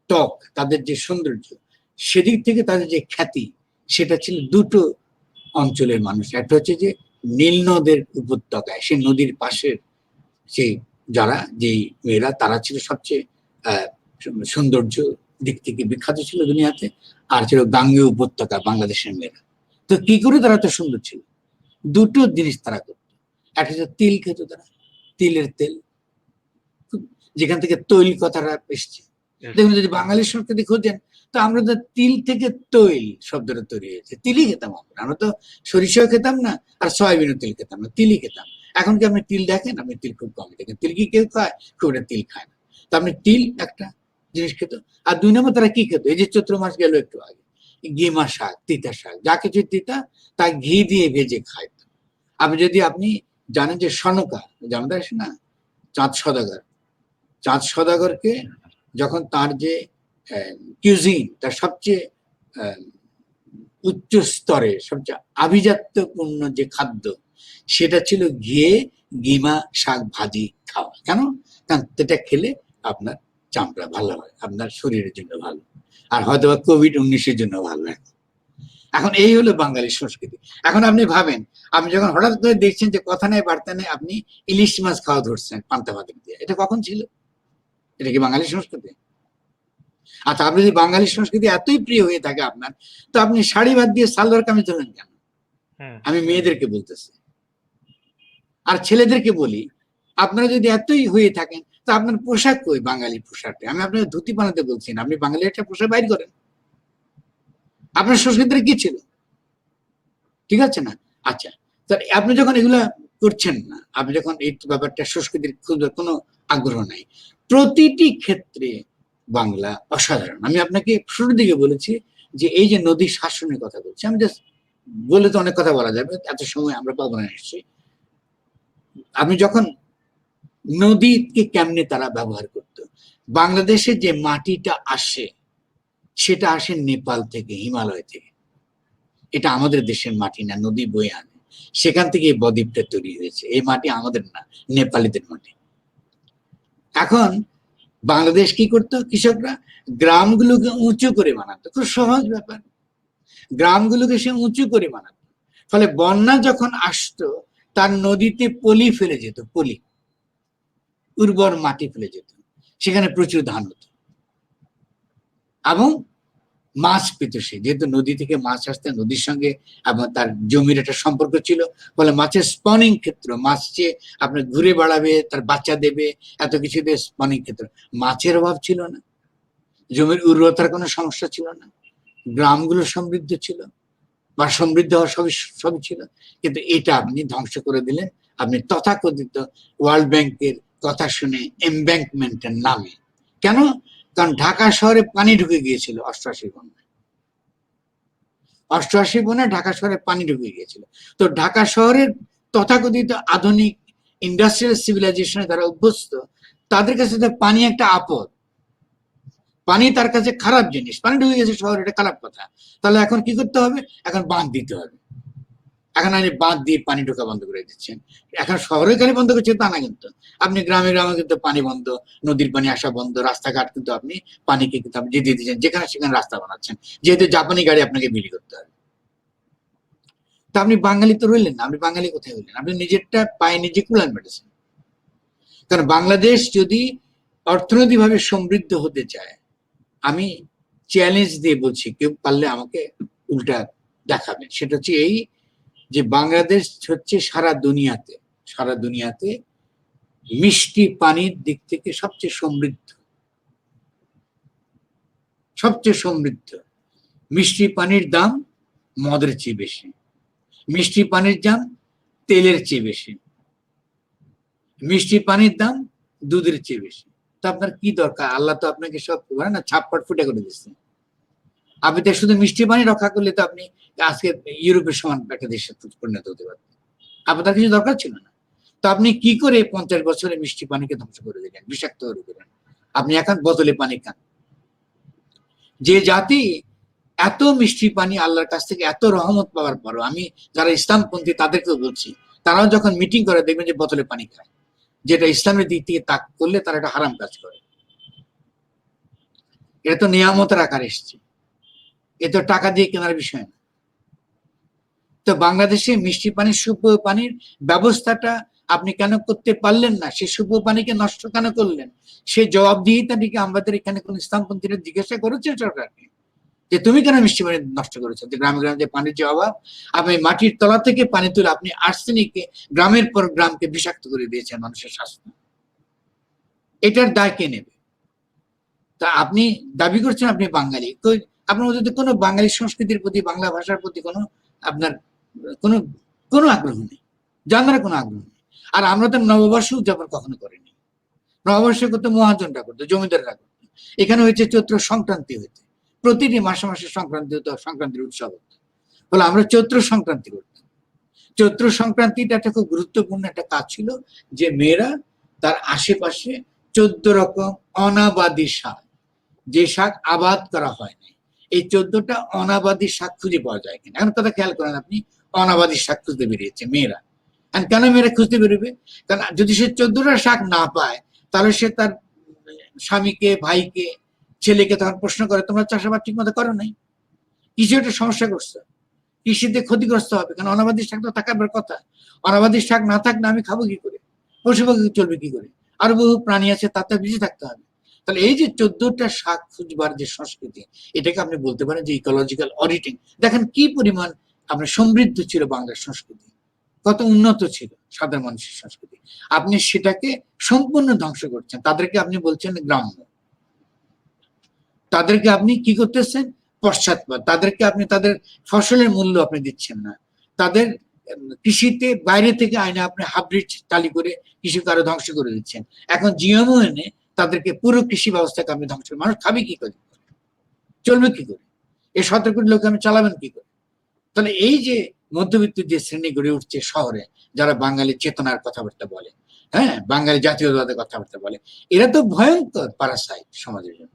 ত্বক, তাদের যে সৌন্দর্য, সেদিক থেকে তাদের যে খ্যাতি, সেটা ছিল দুটো অঞ্চলের মানুষ। একটা হচ্ছে যে নীল নদের উপত্যকায়, সে নদীর পাশের সেই যারা, যেই মেয়েরা, তারা ছিল সবচেয়ে সৌন্দর্য দিক থেকে বিখ্যাত ছিল দুনিয়াতে। আর ছিল গাঙ্গেয় উপত্যকা, বাংলাদেশের মেয়েরা। তো কি করে তারা তো সুন্দর ছিল? দুটো জিনিস তারা করতো। একটা হচ্ছে তিল খেত তারা, তিলের তেল, যেখান থেকে তৈল কথাটা এসছে। দেখুন, যদি বাঙালি সংস্কৃতি খোঁজেন তো আমরা তো তিল থেকে তৈল শব্দটা তৈরি হয়েছে। তিলই খেতাম আমরা তো সরিষাও খেতাম না, আর সয়াবিনও তেল খেতাম না, তিলই খেতাম। এখন কি আপনি তিল দেখেন? আপনি তিল খুব কম দেখেন। তিল কি কেউ খায়? খুব একটা তিল খায় না। তো আপনি তিল একটা জিনিস খেত। আর 2 নম্বর তারা কি খেত? এই যে চৈত্র মাস গেল একটু আগে, গিমা শাক, তিতা শাক, যা কিছু তিতা তা ঘি দিয়ে ভেজে খায়। আপনি জানেন যে সনকা, জানতে আসে না, চাঁদ সদাগরকে যখন তার যে কিউজিন, তার সবচেয়ে উচ্চ স্তরে সবচেয়ে আভিজাত্যপূর্ণ যে খাদ্য, সেটা ছিল ঘিয়ে গিমা শাক ভাজি খাওয়া। কেন? কারণ এটা খেলে আপনার চামড়া ভালো হয়, আপনার শরীরের জন্য ভালো, আর হয়তো কোভিড-19 জন্য ভালো। এখন এই হলো বাঙালি সংস্কৃতি। এখন আপনি ভাবেন, আপনি যখন হঠাৎ করে দেখছেন যে কথা নেই বার্তা নেই, আপনি ইলিশ মাছ খাওয়া ধরছেন পান্তা ভাতের দিয়ে, এটা কখন ছিল? এটা কি বাঙালি সংস্কৃতি? আচ্ছা, আপনি যদি বাঙালি সংস্কৃতি এতই প্রিয় হয়ে থাকে আপনার, তো আপনি শাড়ি বাদ দিয়ে সালোয়ার কামিজ ধরেন কেন? আমি মেয়েদেরকে বলতেছি, আর ছেলেদেরকে বলি, আপনারা যদি এতই হয়ে থাকেন, তো আপনার পোশাক কই? বাঙালি পোশাকটা আমি আপনাকে ধুতি বানাতে বলছি না, আপনি বাঙালি একটা পোশাক বাইর করেন। আপনার সংস্কৃতির কি ছিল? ঠিক আছে না? আচ্ছা, আপনি যখন এগুলা করছেন না, আপনি যখন এই ব্যাপারটা সংস্কৃতির কোনো আগ্রহ নাই, প্রতিটি ক্ষেত্রে বাংলা অসাধারণ। আমি আপনাকে শুরুর দিকে বলেছি যে এই যে নদী শাসনের কথা বলছি, আমি জাস্ট বলে তো অনেক কথা বলা যাবে, এত সময় আমরা পাবো না নিশ্চয়ই। আপনি যখন নদীকে কেমনে তারা ব্যবহার করত, বাংলাদেশে যে মাটিটা আসে সেটা আসে নেপাল থেকে, হিমালয় থেকে। এটা আমাদের দেশের মাটি না, নদী বয়ে আনে, সেখান থেকে এই বদ্বীপটা তৈরি হয়েছে। এই মাটি আমাদের না, নেপালিদের মাটি। এখন বাংলাদেশ কি করতো? কৃষকরা গ্রামগুলোকে উঁচু করে বানাতো, খুব সহজ ব্যাপার। গ্রামগুলোকে সে উঁচু করে বানাতো, ফলে বন্যা যখন আসতো তার নদীতে পলি ফেলে যেত, পলি, উর্বর মাটি ফেলে যেত, সেখানে প্রচুর ধান হতো এবং মাছ পেত সে, যেহেতু নদী থেকে মাছ আসতে, নদীর সঙ্গে এবং তার জমির একটা সম্পর্ক ছিল, ফলে মাছের স্পনিং ক্ষেত্র, মাছ যে আপনার ঘুরে বেড়াবে, তার বাচ্চা দেবে, এত কিছু দিয়ে স্পনিং ক্ষেত্র, মাছের অভাব ছিল না, জমির উর্বরতার কোনো সমস্যা ছিল না, গ্রামগুলো সমৃদ্ধ ছিল, বা সমৃদ্ধ হওয়ার সবই ছিল। কিন্তু এটা আপনি ধ্বংস করে দিলেন, আপনি তথাকথিত ওয়ার্ল্ড ব্যাংকের কথা শুনে এমব্যাঙ্কমেন্টের নামে। কেন? কারণ ঢাকা শহরে পানি ঢুকে গিয়েছিল 88 বন্যায়। 88 বন্যায় ঢাকা শহরে পানি ঢুকে গিয়েছিল। তো ঢাকা শহরের তথাকথিত আধুনিক ইন্ডাস্ট্রিয়াল সিভিলাইজেশনে যারা অভ্যস্ত, তাদের কাছে তো পানি একটা আপদ, পানি তার কাছে খারাপ জিনিস। পানি ঢুকে গেছে শহরে, এটা খারাপ কথা। তাহলে এখন কি করতে হবে? এখন বাঁধ দিতে হবে। এখন আপনি বাঁধ দিয়ে পানি ঢোকা বন্ধ করে দিচ্ছেন। এখন শহরে খালি বন্ধ করছে তা না, কিন্তু আপনি গ্রামে গ্রামে কিন্তু পানি বন্ধ, নদীর পানি আসা বন্ধ, রাস্তাঘাট কিন্তু আপনি পানিকে কিন্তু আপনি যেতে দিচ্ছেন, যেখানে সেখানে রাস্তা বানাচ্ছেন, যেহেতু জাপানি গাড়ি আপনাকে বিলি করতে হবে। তা আপনি বাঙালি তো রইলেন না। আপনি বাঙালি কোথায় হইলেন? আপনি নিজেরটা পায়ে নিজে কুলান মেটেছেন। কারণ বাংলাদেশ যদি অর্থনৈতিকভাবে সমৃদ্ধ হতে চায়, আমি চ্যালেঞ্জ দিয়ে বলছি, কেউ পারলে আমাকে উল্টা দেখাবেন, সেটা হচ্ছে এই যে বাংলাদেশ হচ্ছে সারা দুনিয়াতে মিষ্টি পানির দিক থেকে সবচেয়ে সমৃদ্ধ সবচেয়ে সমৃদ্ধ। মিষ্টি পানির দাম মদের চেয়ে বেশি, মিষ্টি পানির দাম তেলের চেয়ে বেশি, মিষ্টি পানির দাম দুধের চেয়ে বেশি। তো আপনার কি দরকার? আল্লাহ তো আপনাকে সব না ছাপ্পাট ফুটে করে দিচ্ছে। আপনি তো শুধু মিষ্টি পানি রক্ষা করলে তো আপনি আজকে ইউরোপের সমান একটা দেশে পরিণত হতে পারতেন। আপনার কিছু দরকার ছিল না। তো আপনি কি করে 50 বছরে মিষ্টি পানিকে ধ্বংস করে দিলেন, বিষাক্ত করে দিলেন? আপনি এখন বোতলে পানি খান। যে জাতি এত মিষ্টি পানি আল্লাহর কাছ থেকে এত রহমত পাওয়ার পরও, আমি যারা ইসলামপন্থী তাদেরকেও বলছি, তারাও যখন মিটিং করে দেখবেন যে বোতলে পানি খায়, যেটা ইসলামের দিক থেকে তাক করলে তারা একটা হারাম কাজ করে। এটা তো নিয়ামতের আকার এসছে, এ তো টাকা দিয়ে কেনার বিষয় না। তো বাংলাদেশে মিষ্টি পানির সুপেয় পানির ব্যবস্থাটা আপনি কেন করতে পারলেন না? সে সুপেয় পানিকে নষ্ট কেন করলেন? সে জবাবদিহিতাটিকে আমাদের এখানে কোন ইসলামপন্থীরা জিজ্ঞাসা করেছে সরকারকে যে তুমি কেন মিষ্টি পানি নষ্ট করেছো? যে গ্রামে গ্রামে যে পানির যে অভাব, আপনি মাটির তলা থেকে পানি তুলে আপনি আর্সেনিককে গ্রামের পর গ্রামকে বিষাক্ত করে দিয়েছেন মানুষের স্বাস্থ্য। এটার দায় কে নেবে? তা আপনি দাবি করছেন আপনি বাঙালি, তো আপনার মধ্যে কোনো বাঙালি সংস্কৃতির প্রতি, বাংলা ভাষার প্রতি কোনো আপনার কোনো কোনো আগ্রহ নেই, জানার কোনো আগ্রহ নেই। আর আমরা তো নববর্ষ উদযাপন কখনো করিনি। নববর্ষ করতে মহাজনরা করতো, জমিদাররা করতো। এখানে হয়েছে চৈত্র সংক্রান্তি হইতে, প্রতিটি মাসে মাসে সংক্রান্তি হতো, সংক্রান্তির উৎসব হতো। বলে আমরা চৈত্র সংক্রান্তি করতাম। চৈত্র সংক্রান্তিটা একটা খুব গুরুত্বপূর্ণ একটা কাজ ছিল, যে মেয়েরা তার আশেপাশে 14 রকম অনাবাদী শাক, যে শাক আবাদ করা হয় না, এই 14টা অনাবাদী শাক খুঁজে পাওয়া যায় কিনা। এখন কথা খেয়াল করেন আপনি, অনাবাদী শাক খুঁজতে বেরিয়েছে মেয়েরা। আর কেন মেয়েরা খুঁজতে বেরোবে? কারণ যদি সে 14টা শাক না পায়, তাহলে সে তার স্বামীকে, ভাইকে, ছেলেকে তখন প্রশ্ন করে তোমরা চাষাবাদ ঠিক মতো করো নাই, কিছু একটা সমস্যা করছো, কৃষিতে ক্ষতিগ্রস্ত হবে। কারণ অনাবাদী শাক তো থাকার কথা। অনাবাদী শাক না থাকলে আমি খাবো কি করে, পশু পাখি চলবে কি করে, আরো বহু প্রাণী আছে, তাতে বেঁচে থাকতে হবে। তাহলে এই যে 14টা শাক খুঁজবার যে সংস্কৃতি, এটাকে আপনি বলতে পারেন যে ইকোলজিক্যাল অডিটিং। দেখেন কি পরিমাণ আপনার সমৃদ্ধ ছিল বাংলার সংস্কৃতি, কত উন্নত ছিল সাধারণ মানুষের সংস্কৃতি। আপনি সেটাকে সম্পূর্ণ ধ্বংস করছেন। তাদেরকে আপনি বলছেন গ্রাম্য, তাদেরকে আপনি কি করতেছেন? পশ্চাৎপদ। তাদেরকে আপনি তাদের ফসলের মূল্য আপনি দিচ্ছেন না। তাদের কৃষিতে বাইরে থেকে আইনে আপনি হাইব্রিড চালি করে কৃষিকে আরো ধ্বংস করে দিচ্ছেন। এখন জিএমও এনে তাদেরকে পুরো কৃষি ব্যবস্থাকে আপনি ধ্বংস করেন। মানুষ খাবে কি করে, চলবে কি করে, এই 17 কোটি লোক আপনি চালাবেন কি করে? তাহলে এই যে মধ্যবিত্ত যে শ্রেণী গড়ে উঠছে শহরে, যারা বাঙালি চেতনার কথাবার্তা বলে, হ্যাঁ, বাঙালি জাতীয়তাবাদের কথাবার্তা বলে, এরা তো ভয়ঙ্কর প্যারাসাইট সমাজের জন্য।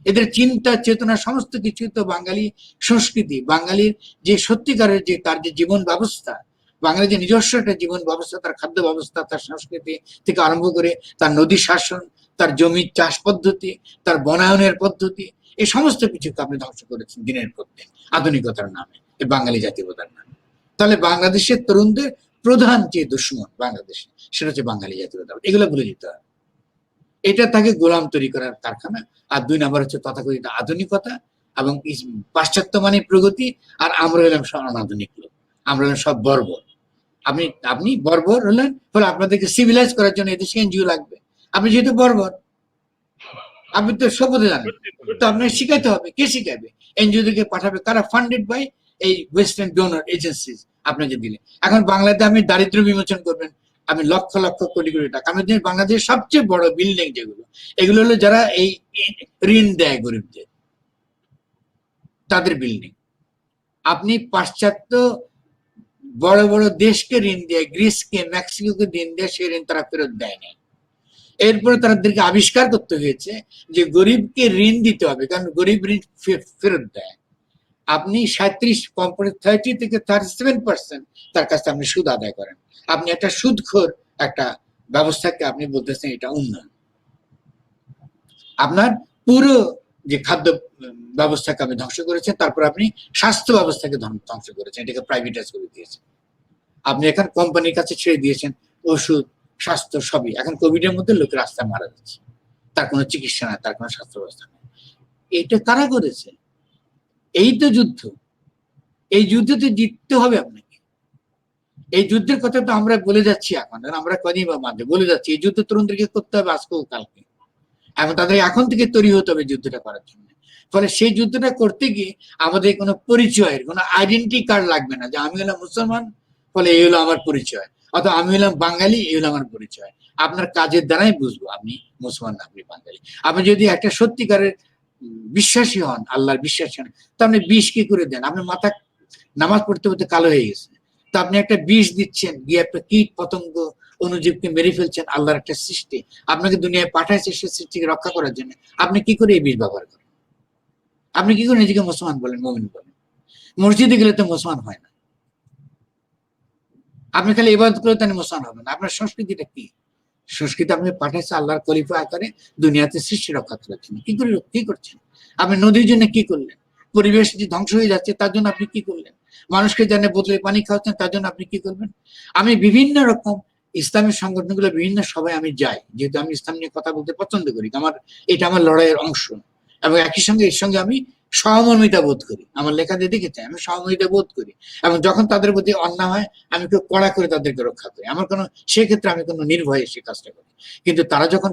এদের চিন্তা চেতনা সমস্ত কিছু তো বাঙালি সংস্কৃতি, বাঙালির যে সত্যিকারের যে তার যে জীবন ব্যবস্থা, বাঙালির যে নিজস্ব একটা জীবন ব্যবস্থা, তার খাদ্য ব্যবস্থা, তার সংস্কৃতি থেকে আরম্ভ করে তার নদী শাসন, তার জমির চাষ পদ্ধতি, তার বনায়নের পদ্ধতি, এই সমস্ত কিছুকে আপনি ধ্বংস করেছেন দিনের পর দিন আধুনিকতার নামে, এই বাঙালি জাতীয়তার নামে। তাহলে বাংলাদেশের তরুণদের প্রধান যে দুশ্মন বাংলাদেশে, সেটা হচ্ছে বাঙালি জাতীয়তা। এগুলো ভুলে যেতে হবে। এটা তাকে গোলাম তৈরি করার কারখানা। আর 2 নাম্বার হচ্ছে তথাকথিত আধুনিকতা এবং পাশ্চাত্য মানে প্রগতি। আর আমরা হলাম সব অনাধুনিক লোক, আমরা হলাম সব বর্বর। আপনি আপনি বর্বর হলেন, ফলে আপনাদেরকে সিভিলাইজ করার জন্য এদেশে এনজিও লাগবে। আপনি যেহেতু বর্বর, আপনি তো সভ্যতা জানেন, তো আপনাকে শিখাইতে হবে। কে শিখাবে? এনজিও দিকে পাঠাবে। কারা? ফান্ডেড বাই এই ওয়েস্টার্ন ডোনার এজেন্সিজ আপনাকে দিলে। এখন বাংলাদেশে আপনি দারিদ্র বিমোচন করবেন, আমি লক্ষ লক্ষ কোটি কোটি টাকা। আমি বাংলাদেশের সবচেয়ে বড় বিল্ডিং যেগুলো, এগুলো হলো যারা এই ঋণ দেয় গরিবদের, তাদের বিল্ডিং। আপনি পাশ্চাত্য বড় বড় দেশকে ঋণ দেয়, গ্রিসকে, মেক্সিকোকে ঋণ দেয়, সেই ঋণ তারা ফেরত দেয় না। এরপরে তাদেরকে আবিষ্কার করতে হয়েছে যে গরিবকে ঋণ দিতে হবে, কারণ গরিব ঋণ ফেরত দেয়। আপনি 37 কম্পনি 30 থেকে 37% তার কাছে আপনি সুদ আদায় করেন। আপনি একটা সুদখোর একটা ব্যবস্থাকে আপনি বলতেছেন এটা উন্নয়ন। আপনার পুরো যে খাদ্য ব্যবস্থাকে আপনি ধ্বংস করেছেন, তারপর আপনি স্বাস্থ্য ব্যবস্থাকে ধ্বংস করেছেন, এটাকে প্রাইভেটাইজ করে দিয়েছেন। আপনি এখন কোম্পানির কাছে ছেড়ে দিয়েছেন ওষুধ, স্বাস্থ্য সবই। এখন কোভিড এর মধ্যে লোক রাস্তায় মারা যাচ্ছে, তার কোনো চিকিৎসা নাই, তার কোনো স্বাস্থ্য ব্যবস্থা নেই। এইটা কারা করেছে? এই তো যুদ্ধ। এই যুদ্ধতে জিততে হবে আপনাকে। এই যুদ্ধের কথা তো আমরা বলে যাচ্ছি এখন, আমরা কদিন বা মাঝে বলে যাচ্ছি এই যুদ্ধ তরুণদেরকে করতে হবে আজকেও কালকে। এখন তাদের এখন থেকে তৈরি হতে হবে যুদ্ধটা করার জন্য। ফলে সেই যুদ্ধটা করতে গিয়ে আমাদের কোনো পরিচয়ের কোনো আইডেন্টি কার্ড লাগবে না যে আমি হলাম মুসলমান, ফলে এই হলো আমার পরিচয়, অথবা আমি হলাম বাঙালি, এই হলো আমার পরিচয়। আপনার কাজের দ্বারাই বুঝবো আপনি মুসলমান না আপনি বাঙালি। আপনি যদি একটা সত্যিকারের বিশ্বাসী হন, আল্লাহর বিশ্বাসী হন, তো আপনি বিষ কি করে দেন? আপনার মাথা নামাজ পড়তে পড়তে কালো হয়ে গেছে, তো আপনি একটা বিষ দিচ্ছেন, গিয়ে একটা কীট পতঙ্গ অনুজীবকে মেরে ফেলছেন। আল্লাহর একটা সৃষ্টি আপনাকে দুনিয়ায় পাঠাইছে সে সৃষ্টিকে রক্ষা করার জন্য, আপনি কি করে এই বিষ ব্যবহার করেন? আপনি কি করে নিজেকে মুসলমান বলেন, মুমিন বলেন? মসজিদে গেলে তো মুসলমান হয় না। আপনি খালি ইবাদত করে তাহলে মুসলমান হবেন? আপনার সংস্কৃতিটা কি? সংস্কৃতি আপনি পাঠাইছে আল্লাহর খলিফা আকারে দুনিয়াতে সৃষ্টি রক্ষা করার জন্য। কি করছেন আপনি? নদীর জন্য কি করলেন? পরিবেশ যে ধ্বংস হয়ে যাচ্ছে তার জন্য আপনি কি করলেন? মানুষকে জানে বোতলে পানি খাওয়াচ্ছেন, তার জন্য আপনি কি করবেন? আমি বিভিন্ন রকম ইসলামী সংগঠনগুলো বিভিন্ন সভায় আমি যাই, যেহেতু আমি ইসলাম নিয়ে কথা বলতে পছন্দ করি, এটা আমার লড়াইয়ের অংশ। এবং একই সঙ্গে এর সঙ্গে আমি সহমর্মিতা বোধ করি। আমার লেখা দিয়ে দেখেছে আমি সহমর্মিতা বোধ করি, এবং যখন তাদের প্রতি অন্যায় হয় আমি কেউ কড়া করে তাদেরকে রক্ষা করি। আমার কোনো সেক্ষেত্রে আমি কোনো নির্ভয়ে সে কাজটা করি। কিন্তু তারা যখন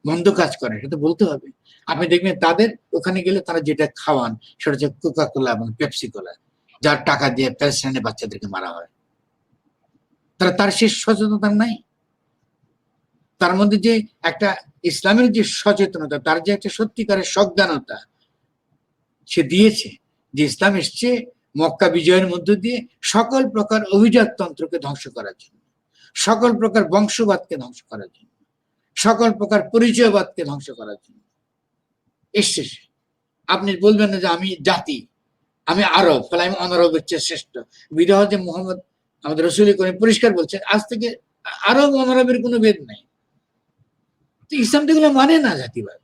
মন্দ কাজ করে সেটা বলতে হবে। আপনি দেখবেন তাদের ওখানে গেলে তারা যেটা খাওয়ান সেটা হচ্ছে কোকা কোলা এবং পেপসি কোলা, যার টাকা দিয়ে প্যালেস্টাইনের বাচ্চাদেরকে মারা হয়। তার সে সচেতনতা নাই। তার মধ্যে যে একটা ইসলামের যে সচেতনতা, তার যে একটা সত্যিকারের সজ্ঞানতা সে দিয়েছে, যে ইসলাম এসছে মক্কা বিজয়ের মধ্য দিয়ে সকল প্রকার অভিজাততন্ত্রকে ধ্বংস করার জন্য, সকল প্রকার বংশবাদকে ধ্বংস করার জন্য, সকল প্রকার পরিচয়বাদকে ধ্বংস করার জন্য এসছে। আপনি বলবেন না যে আমি জাতি, আমি আরব, ফলে আমি অনারবের চেয়ে শ্রেষ্ঠ। বিরহ যে মোহাম্মদ আমাদের রসুল করিম পরিষ্কার বলছেন আজ থেকে আরব অনারবের কোনো ভেদ নাই। তো ইসলাম তো এগুলো মানে না জাতিবাদ।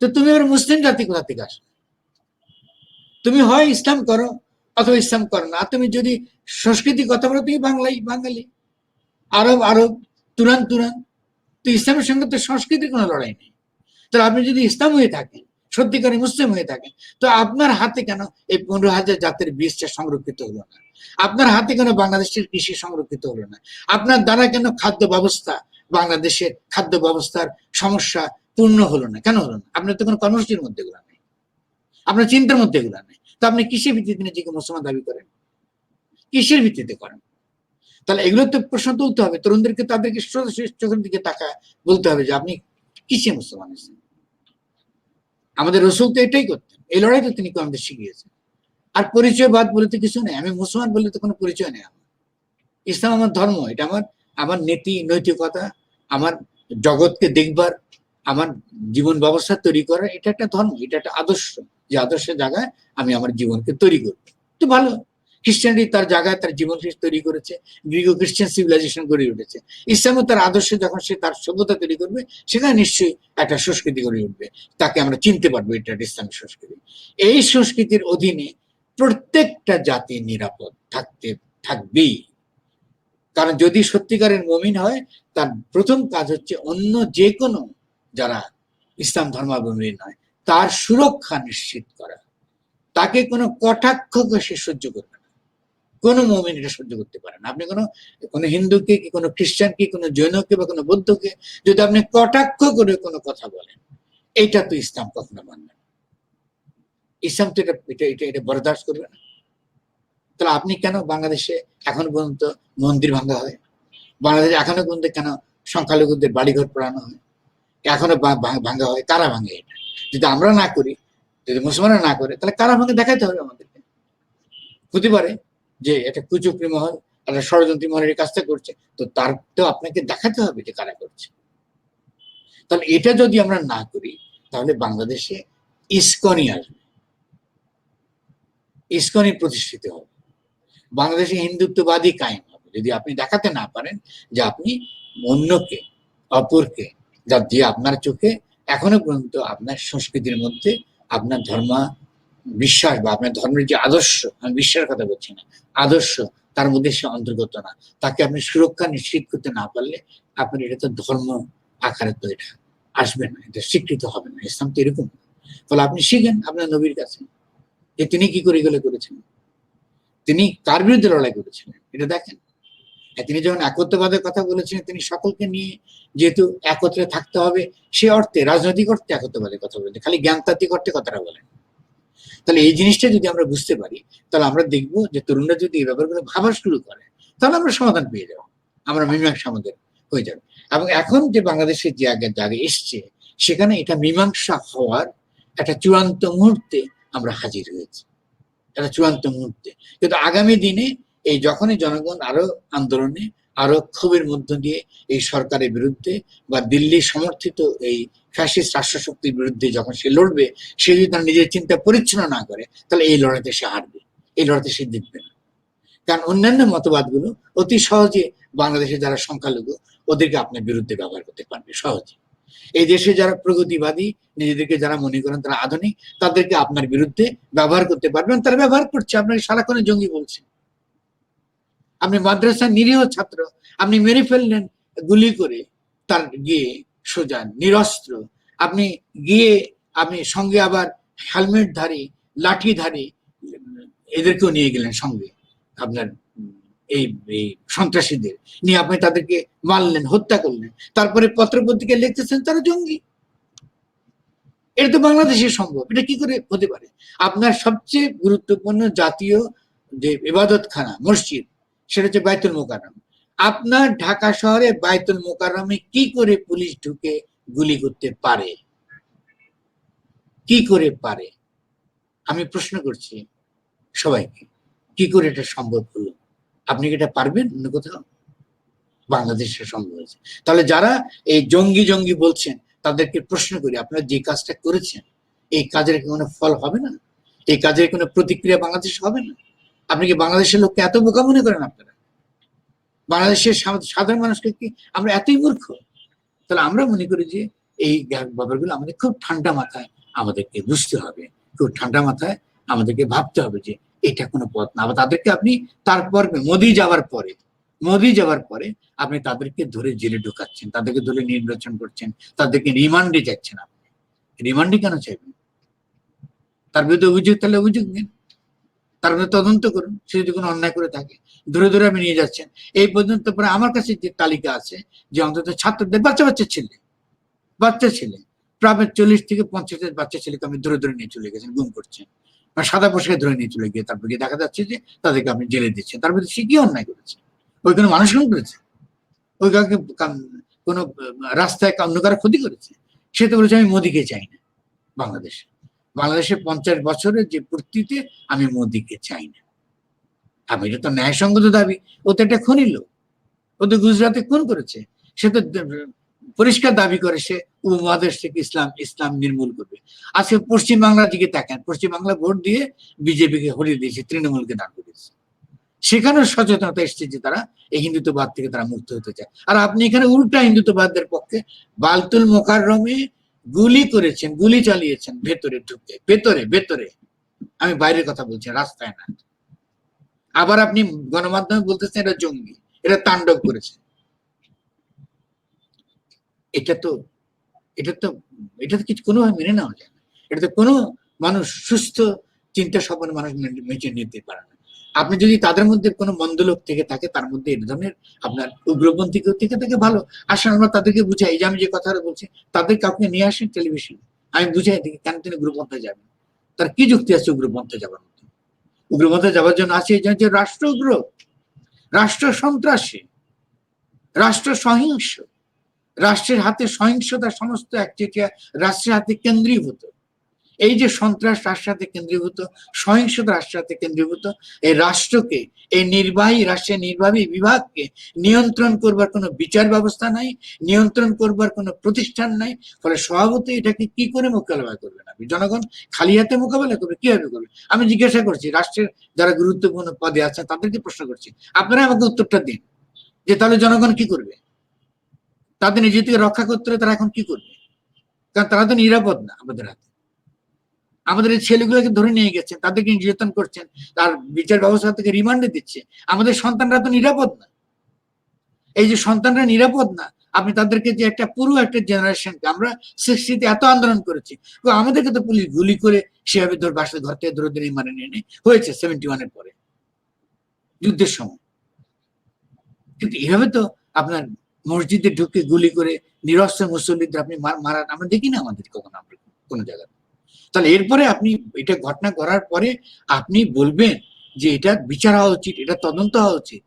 তো তুমি এবার মুসলিম জাতি কোথা থেকে আসো? তুমি হয় ইসলাম করো অথবা ইসলাম করো না। তুমি যদি সংস্কৃতি কথা বলো তুমি বাঙালি, আরব আরব, তুরান তুরান। তো ইসলামের সঙ্গে তো সংস্কৃতির কোনো লড়াই নেই। তাহলে আপনি যদি ইসলাম হয়ে থাকেন, সত্যিকারী মুসলিম হয়ে থাকেন, তো আপনার হাতে কেন এই 15,000 জাতের বীজটা সংরক্ষিত হলো না? আপনার হাতে কেন বাংলাদেশের কৃষি সংরক্ষিত হলো না? আপনার দ্বারা কেন খাদ্য ব্যবস্থা, বাংলাদেশের খাদ্য ব্যবস্থার সমস্যা পূর্ণ হলো না? কেন হলো না? আপনার তো কোনো কর্মসূচির মধ্যে এগুলো নেই, আপনার চিন্তার মধ্যে এগুলো নেই। তো আপনি কিসের ভিত্তিতে নিজেকে মুসলমান দাবি করেন? কিসের ভিত্তিতে করেন? তাহলে এগুলো তো প্রশ্ন তুলতে হবে তরুণদেরকে, তাদেরকে চোখের দিকে তাকা বলতে হবে যে আপনি কিসে মুসলমান আছেন। আমাদের রসুল তো এটাই করতেন, এই লড়াই তো তিনি আমাদের শিখিয়েছেন। আর পরিচয়বাদ বলে তো কিছু নেই, আমি মুসলমান বলে তো কোনো পরিচয় নেই আমার। ইসলাম আমার ধর্ম, এটা আমার নীতি নৈতিকতা, আমার জগৎকে দেখবার, আমার জীবন ব্যবস্থা তৈরি করার, এটা একটা ধর্ম, এটা একটা আদর্শ, যে আদর্শের জায়গায় আমি আমার জীবনকে তৈরি করবো। তো ভালো, খ্রিস্টানটি তার জায়গায় তার জীবন তৈরি করেছে, গ্রিক খ্রিস্টান সিভিলাইজেশন গড়ে উঠেছে। ইসলামও তার আদর্শে যখন সে তার সভ্যতা তৈরি করবে, সেখানে নিশ্চয়ই একটা সংস্কৃতি গড়ে উঠবে, তাকে আমরা চিনতে পারবো এটা ইসলামিক সংস্কৃতি। এই সংস্কৃতির অধীনে প্রত্যেকটা জাতি নিরাপদ থাকবেই। কারণ যদি সত্যিকারের মুমিন হয়, তার প্রথম কাজ হচ্ছে অন্য যে কোনো যারা ইসলাম ধর্মাবলম্বী নয় তার সুরক্ষা নিশ্চিত করা। তাকে কোনো কটাক্ষকে সে সহ্য করবে না, কোনো মুমিন এটা সহ্য করতে পারে না। আপনি কোনো হিন্দুকে কি কোনো খ্রিস্টানকে কোনো জৈনকে বা কোনো বৌদ্ধকে যদি আপনি কটাক্ষ করে কোনো কথা বলেন, এটা তো ইসলাম কখনো মানবে না। ইসলাম তো এটা বরদাস্ত করবে না। তাহলে আপনি কেন বাংলাদেশে এখনো পর্যন্ত মন্দির ভাঙা হয়? বাংলাদেশে এখনো পর্যন্ত কেন সংখ্যালঘুদের বাড়িঘর পোড়ানো হয়? এখনো ভাঙা হয়? কারা ভাঙে এটা? যদি আমরা না করি, যদি মুসলমানরা না করে, তাহলে কারা ভাঙে দেখাইতে হবে আমাদেরকে। হতে পারে যে এটা কুচক্রী মহল, একটা ষড়যন্ত্রী মহলের কাজটা করছে, তো তার তো আপনাকে দেখাতে হবে যে কারা করছে। তাহলে এটা যদি আমরা না করি, তাহলে বাংলাদেশে ইসকনই আসবে, ইসকনই প্রতিষ্ঠিত হবে, বাংলাদেশে হিন্দুত্ববাদী কায়েম হবে। যদি আপনি দেখাতে না পারেন যে আপনি অন্যকে, অপরকে, যা দিয়ে আপনার চোখে এখনো পর্যন্ত আপনার সংস্কৃতির মধ্যে আপনার ধর্ম বিশ্বাস বা আপনার ধর্মের যে আদর্শ, আমি বিশ্বাসের কথা বলছি না, আদর্শ, তার মধ্যে সে অন্তর্গত না, তাকে আপনি সুরক্ষা নিশ্চিত করতে না পারলে আপনার এটা তো ধর্ম আকারে তো এটা আসবে না, এটা স্বীকৃত হবে না। ইসলাম তো এরকম। ফলে আপনি শিখেন আপনার নবীর কাছে যে তিনি কি করে এগুলো করেছেন, তিনি কার বিরুদ্ধে লড়াই করেছিলেন, এটা দেখেন। তিনি যখন একত্ববাদের কথা বলেছেন, তিনি সকলকে নিয়ে যেহেতু একত্রে থাকতে হবে, সে অর্থে রাজনৈতিক অর্থে একত্ববাদের কথা বলেছেন, খালি জ্ঞানতাত্ত্বিক অর্থে কথাটা বলেন। তাহলে এই জিনিসটা যদি আমরা বুঝতে পারি, তাহলে আমরা দেখবো যে তরুণরা যদি এই ব্যাপারগুলো ভাবা শুরু করে, তাহলে আমরা সমাধান পেয়ে যাবো, আমরা মীমাংসা আমাদের হয়ে যাবে। এবং এখন যে বাংলাদেশের যে জায়গায় এসছে, সেখানে এটা মীমাংসা হওয়ার একটা চূড়ান্ত মুহূর্তে আমরা হাজির হয়েছি, একটা চূড়ান্ত মুহূর্তে। কিন্তু আগামী দিনে এই যখনই জনগণ আরো আন্দোলনে, আরো ক্ষোভের মধ্য দিয়ে এই সরকারের বিরুদ্ধে বা দিল্লি সমর্থিত এই ফ্যাসিস্ট রাষ্ট্রশক্তির বিরুদ্ধে যখন সে লড়বে, সে যদি তার নিজের চিন্তা পরিচ্ছন্ন না করে, তাহলে এই লড়াইতে সে হারবে, এই লড়াইতে সে জিতবে না। কারণ অন্যান্য মতবাদগুলো অতি সহজে বাংলাদেশে যারা সংখ্যালঘু, ওদেরকে আপনার বিরুদ্ধে ব্যবহার করতে পারবে সহজে। এই দেশে যারা প্রগতিবাদী, নিজেদেরকে যারা মনে করেন তারা আধুনিক, তাদেরকে আপনার বিরুদ্ধে ব্যবহার করতে পারবেন। তারা ব্যবহার করছে, আপনাকে সারাক্ষণে জঙ্গি বলছে। আপনি মাদ্রাসার নিরীহ ছাত্র আপনি মেরে ফেললেন গুলি করে, তার গিয়ে সোজা নিরস্ত্র, আপনি গিয়ে আপনি সঙ্গে আবার হেলমেট ধারী, লাঠি ধারী এদেরকেও নিয়ে গেলেন সঙ্গে, আপনার এই সন্ত্রাসীদের নিয়ে আপনি তাদেরকে মারলেন, হত্যা করলেন, তারপরে পত্রপত্রিকায় লিখতেছেন তারা জঙ্গি। এটা তো বাংলাদেশে সম্ভব, এটা কি করে হতে পারে? আপনার সবচেয়ে গুরুত্বপূর্ণ জাতীয় যে ইবাদতখানা মসজিদ, সেটা হচ্ছে বাইতুল মোকাররম। আপনার ঢাকা শহরে বাইতুল মোকাররমে কি করে পুলিশ ঢুকে গুলি করতে পারে? কি করে পারে? আমি প্রশ্ন করছি সবাইকে, কি করে এটা সম্ভব হলো? আপনি কি এটা পারবেন অন্য কোথাও? বাংলাদেশে সম্ভব হয়েছে। তাহলে যারা এই জঙ্গি জঙ্গি বলছেন, তাদেরকে প্রশ্ন করি, আপনারা যে কাজটা করেছেন, এই কাজের কোনো ফল হবে না? এই কাজের কোনো প্রতিক্রিয়া বাংলাদেশে হবে না? আপনি কি বাংলাদেশের লোককে এত বোকা মনে করেন? আপনারা বাংলাদেশের সাধারণ মানুষকে কি আমরা এতই মূর্খ? তাহলে আমরা মনে করি যে এই ব্যাপারগুলো আমাদের খুব ঠান্ডা মাথায় আমাদেরকে বুঝতে হবে, খুব ঠান্ডা মাথায় আমাদেরকে ভাবতে হবে যে এটা কোনো পথ না। আবার তাদেরকে আপনি তারপর মোদি যাওয়ার পরে আপনি তাদেরকে ধরে জেলে ঢুকাচ্ছেন, তাদেরকে ধরে নির্বাচন করছেন, তাদেরকে রিমান্ডে যাচ্ছেন। আপনি রিমান্ডে কেন চাইবেন? তার বিরুদ্ধে অভিযোগ, তাহলে অভিযোগ নিন, তার বিরুদ্ধে তদন্ত করুন, সে যদি কোনো অন্যায় করে থাকে। ধরে ধরে আপনি নিয়ে যাচ্ছেন। এই পর্যন্ত পরে আমার কাছে যে তালিকা আছে, যে অন্তত ছাত্রদের বাচ্চা ছেলে প্রায় 40 থেকে 50 বাচ্চা ছেলেকে আমি ধরে ধরে নিয়ে চলে গেছেন, গুম করছেন, সাদা পোশাকে ধরে নিয়ে চলে গিয়ে তারপরে দেখা যাচ্ছে যে তাদেরকে আপনি জেলে দিচ্ছেন। তার মধ্যে সে কি অন্যায় করেছে? ওই কোনো মানুষ খুন করেছে? ওই কাউকে কোনো রাস্তায় অন্য কারো ক্ষতি করেছে? সে তো বলেছে আমি মোদিকে চাই না বাংলাদেশে। 50 বছরের যে পূর্তিতে আমি মোদিকে চাই না। আমি এটা তো ন্যায়সঙ্গত দাবি। ও তো একটা খুনি লোক, ও তো গুজরাটে খুন করেছে। সে তো পরিষ্কার দাবি করে সে উপমহাদেশ থেকে ইসলাম নির্মূল করবে। আজকে পশ্চিমবাংলার দিকে তাকান, পশ্চিমবাংলা ভোট দিয়ে বিজেপিকে হরিয়ে দিয়েছে, তৃণমূলকে দান করেছে। সেখানেও সচেতনতা এসছে যে তারা এই হিন্দুত্ববাদ থেকে তারা মুক্ত হতে চায়। আর আপনি এখানে উল্টা হিন্দুত্ববাদের পক্ষে বাইতুল মোকাররমে গুলি করেছেন, গুলি চালিয়েছেন ভেতরে ঢুকে, ভেতরে। আমি বাইরের কথা বলছি, রাস্তায় না। আবার আপনি গণমাধ্যমে বলতেছেন এটা জঙ্গি, এটা তাণ্ডব করেছে। এটা তো কিছু কোনোভাবে মেনে নেওয়া যায় না। এটা তো কোনো মানুষ, সুস্থ চিন্তা সম্পন্ন মানুষ মেনে নিতে পারে না। আপনি যদি তাদের মধ্যে কোনো মন্দ লোক থেকে থাকে, তার মধ্যে এই ধরনের আপনার উগ্রপন্থী কেউ থেকে থাকে, ভালো, আসেন আমরা তাদেরকে বুঝাই। যে আমি যে কথাটা বলছি, তাদের কাউকে নিয়ে আসেন টেলিভিশন, আমি বুঝাই দিই কেন তিনি উগ্রপন্থায় যাবেন। তার কি যুক্তি আছে উগ্রপন্থায় যাবার মধ্যে? উগ্রপন্থায় যাওয়ার জন্য আছে এই যে রাষ্ট্র উগ্র, রাষ্ট্র সন্ত্রাসী, রাষ্ট্র সহিংস, রাষ্ট্রের হাতে সহিংসতা সমস্ত একচেটিয়া রাষ্ট্রের হাতে কেন্দ্রীভূত। এই যে সন্ত্রাস রাষ্ট্রের হাতে কেন্দ্রীভূত, সহিংসতা রাষ্ট্রের হাতে কেন্দ্রীভূত, এই রাষ্ট্রকে, এই রাষ্ট্রের নির্বাহী বিভাগকে নিয়ন্ত্রণ করবার কোনো বিচার ব্যবস্থা নাই, নিয়ন্ত্রণ করবার কোনো প্রতিষ্ঠান নাই। ফলে স্বভাবতই এটাকে কি করে মোকাবেলা করবেন? আপনি জনগণ খালি হাতে মোকাবেলা করবে, কিভাবে করবে? আমি জিজ্ঞাসা করছি, রাষ্ট্রের যারা গুরুত্বপূর্ণ পদে আছে তাদেরকে প্রশ্ন করছি, আপনারা আমাকে উত্তরটা দিন যে তাহলে জনগণ কি করবে? তাদের নিজেদেরকে রক্ষা করতে হলে তারা এখন কি করবে? কারণ তারা তো নিরাপদ না আমাদের হাতে। আমাদের এই ছেলেগুলোকে ধরে নিয়ে গেছেন, তাদেরকে নির্যাতন করছেন, তার বিচার ব্যবস্থা থেকে রিমান্ডে দিচ্ছে। আমাদের সন্তানরা তো নিরাপদ না। এই যে সন্তানরা নিরাপদ না, আপনি তাদেরকে যে পুরো একটা জেনারেশনকে, আমরা 60-তে এত আন্দোলন করেছি, আমাদেরকে তো পুলিশ গুলি করে সেভাবে বাসায় ঘর থেকে ধরে রিমান্ডে নিয়ে হয়েছে 71-এর পরে, যুদ্ধের সময়। কিন্তু এভাবে তো আপনার মসজিদে ঢুকে গুলি করে নিরস্ত্র মুসল্লিদের আপনি মারা আমরা দেখি না আমাদের কখনো আমরা কোনো জায়গায়। তাহলে এরপরে আপনি এটা ঘটনা করার পরে আপনি বলবেন যে এটা বিচার হওয়া উচিত, এটা তদন্ত হওয়া উচিত,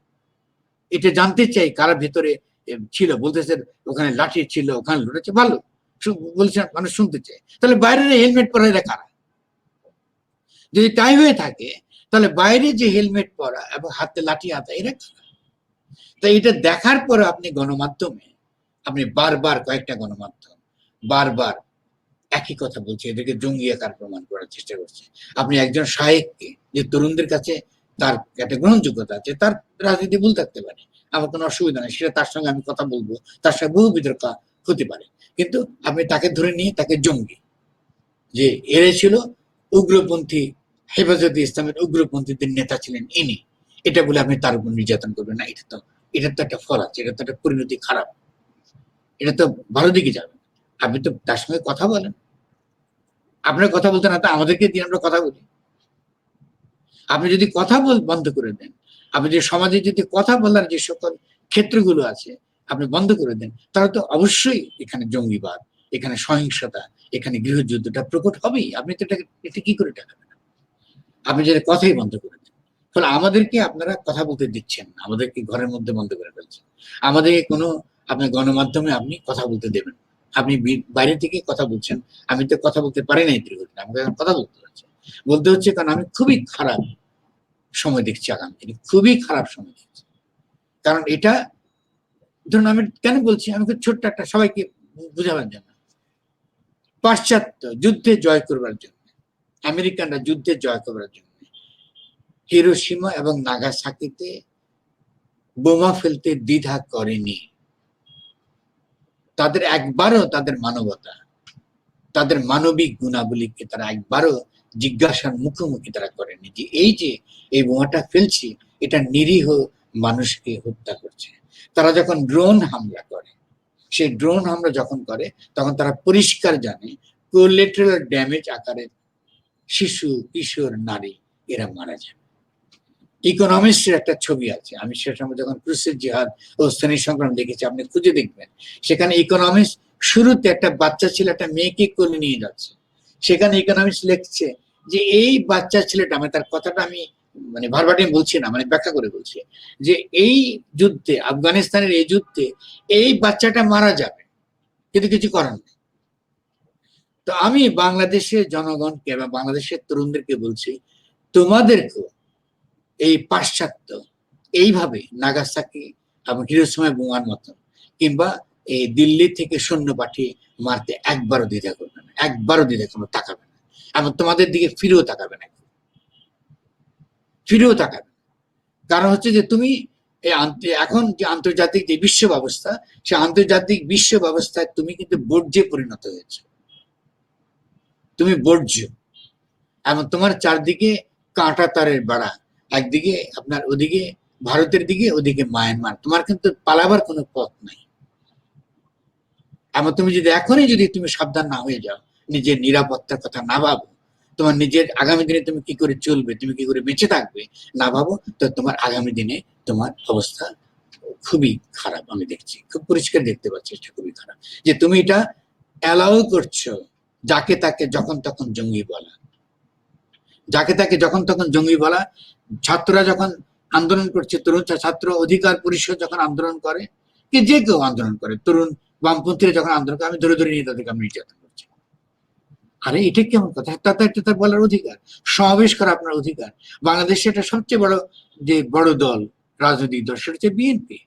এটা জানতে চাই কারা ভেতরে ছিল। বলতেছেন ওখানে লাঠি ছিল, ওখানে লড়েছে, ভালো বলছেন, মানুষ শুনতে চায়। তাহলে বাইরে হেলমেট পরা এরা কারা? যদি তাই হয়ে থাকে তাহলে বাইরে যে হেলমেট পরা এবং হাতে লাঠি হাতা এরা কারা? তাই এটা দেখার পরে আপনি গণমাধ্যমে আপনি বারবার কয়েকটা গণমাধ্যম বারবার একই কথা বলছে, এদেরকে জঙ্গি আকার প্রমাণ করার চেষ্টা করছে। আপনি একজন শায়েককে, যে তরুণদের কাছে তার একটা গ্রহণযোগ্যতা আছে, তার রাজনীতি ভুল থাকতে পারে, আমার কোনো অসুবিধা নেই, সেটা তার সঙ্গে আমি কথা বলবো, তার সঙ্গে বহু বিতর্ক হতে পারে, কিন্তু আপনি তাকে ধরে নিয়ে তাকে জঙ্গি, যে এরা ছিল উগ্রপন্থী, হেফাজতে ইসলামের উগ্রপন্থীদের নেতা ছিলেন ইনি, এটা বলে আপনি তার উপর নির্যাতন করবেন না। এটা তো একটা ফল আছে, এটা তো একটা পরিণতি খারাপ, এটা তো ভালো দিকে যাবে। আপনি তো তার সঙ্গে কথা বলেন, আপনার কথা বলতে না তো আমাদেরকে দিয়ে আমরা কথা বলি। আপনি যদি কথা বন্ধ করে দেন, আপনি যে সমাজে যদি কথা বলার যে সকল ক্ষেত্রগুলো আছে আপনি বন্ধ করে দেন, তাহলে তো অবশ্যই এখানে জঙ্গিবাদ, এখানে সহিংসতা, এখানে গৃহযুদ্ধটা প্রকট হবেই। আপনি তো এটা কি করে টাকাবেন? আপনি যদি কথাই বন্ধ করে দেন, ফলে আমাদেরকে আপনারা কথা বলতে দিচ্ছেন, আমাদেরকে ঘরের মধ্যে বন্ধ করে ফেলছেন, আমাদেরকে কোনো আপনার গণমাধ্যমে আপনি কথা বলতে দেবেন। আপনি বাইরে থেকে কথা বলছেন, আমি তো কথা বলতে পারি নাই দীর্ঘদিন, আমাকে এখন কথা বলতে হচ্ছে কারণ আমি খুবই খারাপ সময় দেখছি, আগামী দিনে খুবই খারাপ সময় দেখছি। কারণ এটা ধরুন, আমি কেন বলছি, আমি খুব ছোট্ট একটা সবাইকে বুঝাবার জন্য, পাশ্চাত্য যুদ্ধে জয় করবার জন্য, আমেরিকানরা যুদ্ধে জয় করবার জন্য হিরোশিমা এবং নাগাসাকিতে বোমা ফেলতে দ্বিধা করেনি। তাদের একবারও তাদের মানবতা, তাদের মানবিক গুণাবলীকে তারা একবারও জিজ্ঞাসার মুখোমুখি তারা করেনি যে এই বোমাটা ফেলছি এটা নিরীহ মানুষকে হত্যা করছে। তারা যখন ড্রোন হামলা করে, সেই ড্রোন হামলা যখন করে তখন তারা পরিষ্কার জানে কোলেটারাল ড্যামেজ আকারে শিশু, কিশোর, নারী এরা মারা যায়। ইকোনমিক্সের একটা ছবি আছে, আমি সে সময় যখন ক্রুসের জিহাদ ও শ্রেণী সংগ্রাম দেখেছি, আপনি খুঁজে দেখবেন, সেখানে ইকোনমিক্স শুরুতে একটা বাচ্চা ছেলে একটা মেয়েকে কোলে নিয়ে যাচ্ছে, সেখানে ইকোনমিক্স লিখছে যে এই বাচ্চা ছেলেটা, আমি তার কথাটা আমি মানে ভার্বাটিম বলছি না, মানে ব্যাখ্যা করে বলছি, যে এই যুদ্ধে, আফগানিস্তানের এই যুদ্ধে এই বাচ্চাটা মারা যাবে, কিন্তু কিছু করার নেই। তো আমি বাংলাদেশের জনগণকে এবং বাংলাদেশের তরুণদেরকে বলছি, তোমাদেরকেও এই পাশ্চাত্য এইভাবে নাগাসাকি এবং হিরোশিমা বোমার মতন কিংবা এই দিল্লি থেকে সৈন্য পাঠিয়ে মারতে একবারও দ্বিধা করবে না, একবারও দ্বিধা কোনো তাকাবে না, এবং তোমাদের দিকে ফিরেও তাকাবে না, ফিরেও তাকাবে। কারণ হচ্ছে যে তুমি এখন যে আন্তর্জাতিক যে বিশ্ব ব্যবস্থা, সে আন্তর্জাতিক বিশ্ব ব্যবস্থায় তুমি কিন্তু বর্জ্যে পরিণত হয়েছে, তুমি বর্জ্য, এবং তোমার চারদিকে কাঁটা তারের বেড়া, একদিকে আপনার ওদিকে ভারতের দিকে, ওদিকে মায়ানমার, তোমার কিন্তু পালাবার কোনো পথ নাই। এমন তুমি যদি এখনই যদি তুমি সাবধান না হয়ে যাও, নিজের নিরাপত্তার কথা না ভাবো, তোমার নিজের আগামী দিনে তুমি কি করে চলবে, তুমি কি করে বেঁচে থাকবে না ভাবো, তো তোমার আগামী দিনে তোমার অবস্থা খুবই খারাপ। আমি দেখছি, খুব পরিষ্কার দেখতে পাচ্ছি, এটা খুবই খারাপ যে তুমি এটা অ্যালাউ করছো যাকে তাকে যখন তখন জঙ্গি বলা, যাকে তাকে যখন তখন জঙ্গি বলা। ছাত্ররা যখন আন্দোলন করছে, তরুণ ছাত্র অধিকার পরিষদ যখন আন্দোলন করে, কি যে কেউ আন্দোলন করে, তরুণ বামপন্থীরা যখন আন্দোলন করে, আমি ধরে ধরে নিয়ে তাদেরকে আমি নির্যাতন করছি। আরে এটা কেমন কথা? তার বলার অধিকার, সমাবেশ করা আপনার অধিকার। বাংলাদেশে এটা সবচেয়ে বড় যে বড় দল, রাজনৈতিক দল, সেটা হচ্ছে বিএনপি।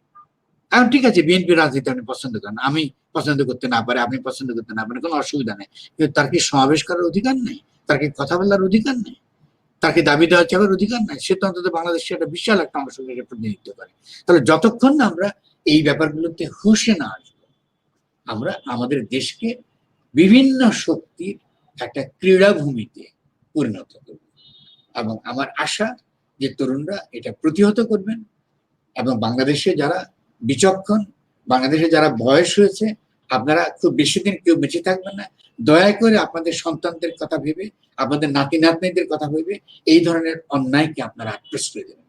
এখন ঠিক আছে, বিএনপি রাজনীতি আপনি পছন্দ করেন, আমি পছন্দ করতে না পারি, আপনি পছন্দ করতে না পারেন, কোনো অসুবিধা নেই, কিন্তু তার কি সমাবেশ করার অধিকার নেই? তার কি কথা বলার অধিকার নেই? তাকে দাবি দেওয়া চাওয়ার অধিকার নাই? সে তো অন্তত বাংলাদেশের একটা বিশাল একটা অংশকে প্রতিনিধিত্ব করে। তাহলে যতক্ষণ না আমরা এই ব্যাপারগুলোতে হুঁশে না আসবো, আমরা আমাদের দেশকে বিভিন্ন শক্তির একটা ক্রীড়াভূমিতে পরিণত করব। এবং আমার আশা যে তরুণরা এটা প্রতিহত করবেন, এবং বাংলাদেশে যারা বিচক্ষণ, বাংলাদেশে যারা বয়স হয়েছে, আপনারা খুব বেশি দিন কেউ বেঁচে থাকবেন না, দয়া করে আপনাদের সন্তানদের কথা ভেবে, আপনাদের নাতি নাতনিদের কথা ভেবে এই ধরনের অন্যায়কে আপনারা প্রশ্রয় দেবেন।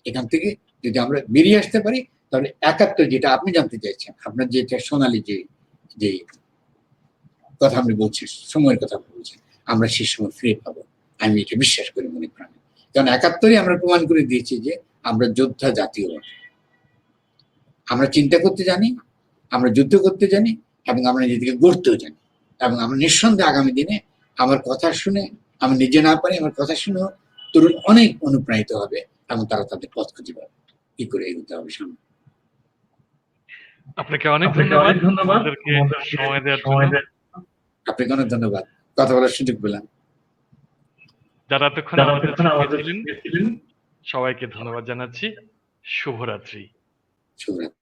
এখান থেকে যদি আমরা বেরিয়ে আসতে পারি, তাহলে 71 যেটা আপনি জানতে চাইছেন, আপনার যেটা সোনালী যে কথা আপনি বলছেন, সময়ের কথা বলছেন, আমরা সেই সময় ফিরে পাবো, আমি এটা বিশ্বাস করি মনে প্রাণে। কারণ 71-এ আমরা প্রমাণ করে দিয়েছি যে আমরা যোদ্ধা জাতীয়, আমরা চিন্তা করতে জানি, আমরা যুদ্ধ করতে জানি, এবং আমরা নিজেদেরকে গড়তেও জানি। এবং আমরা নিঃসন্দেহে আগামী দিনে আমার কথা শুনে, আমি নিজে না পারি, আমার কথা শুনেও তরুণ অনেক অনুপ্রাণিত হবে এবং তারা তাদের পথ খুঁজে পাবে কি করে এগোতে হবে সামনে। আপনাকে অনেক ধন্যবাদ আমাদেরকে সময় দেওয়ার জন্য। আপনাকে অনেক ধন্যবাদ, কথা বলার সুযোগ পেলাম। যারা এতক্ষণ আমাদের সঙ্গে ছিলেন সবাইকে ধন্যবাদ জানাচ্ছি। শুভরাত্রি। শুভরাত্রি।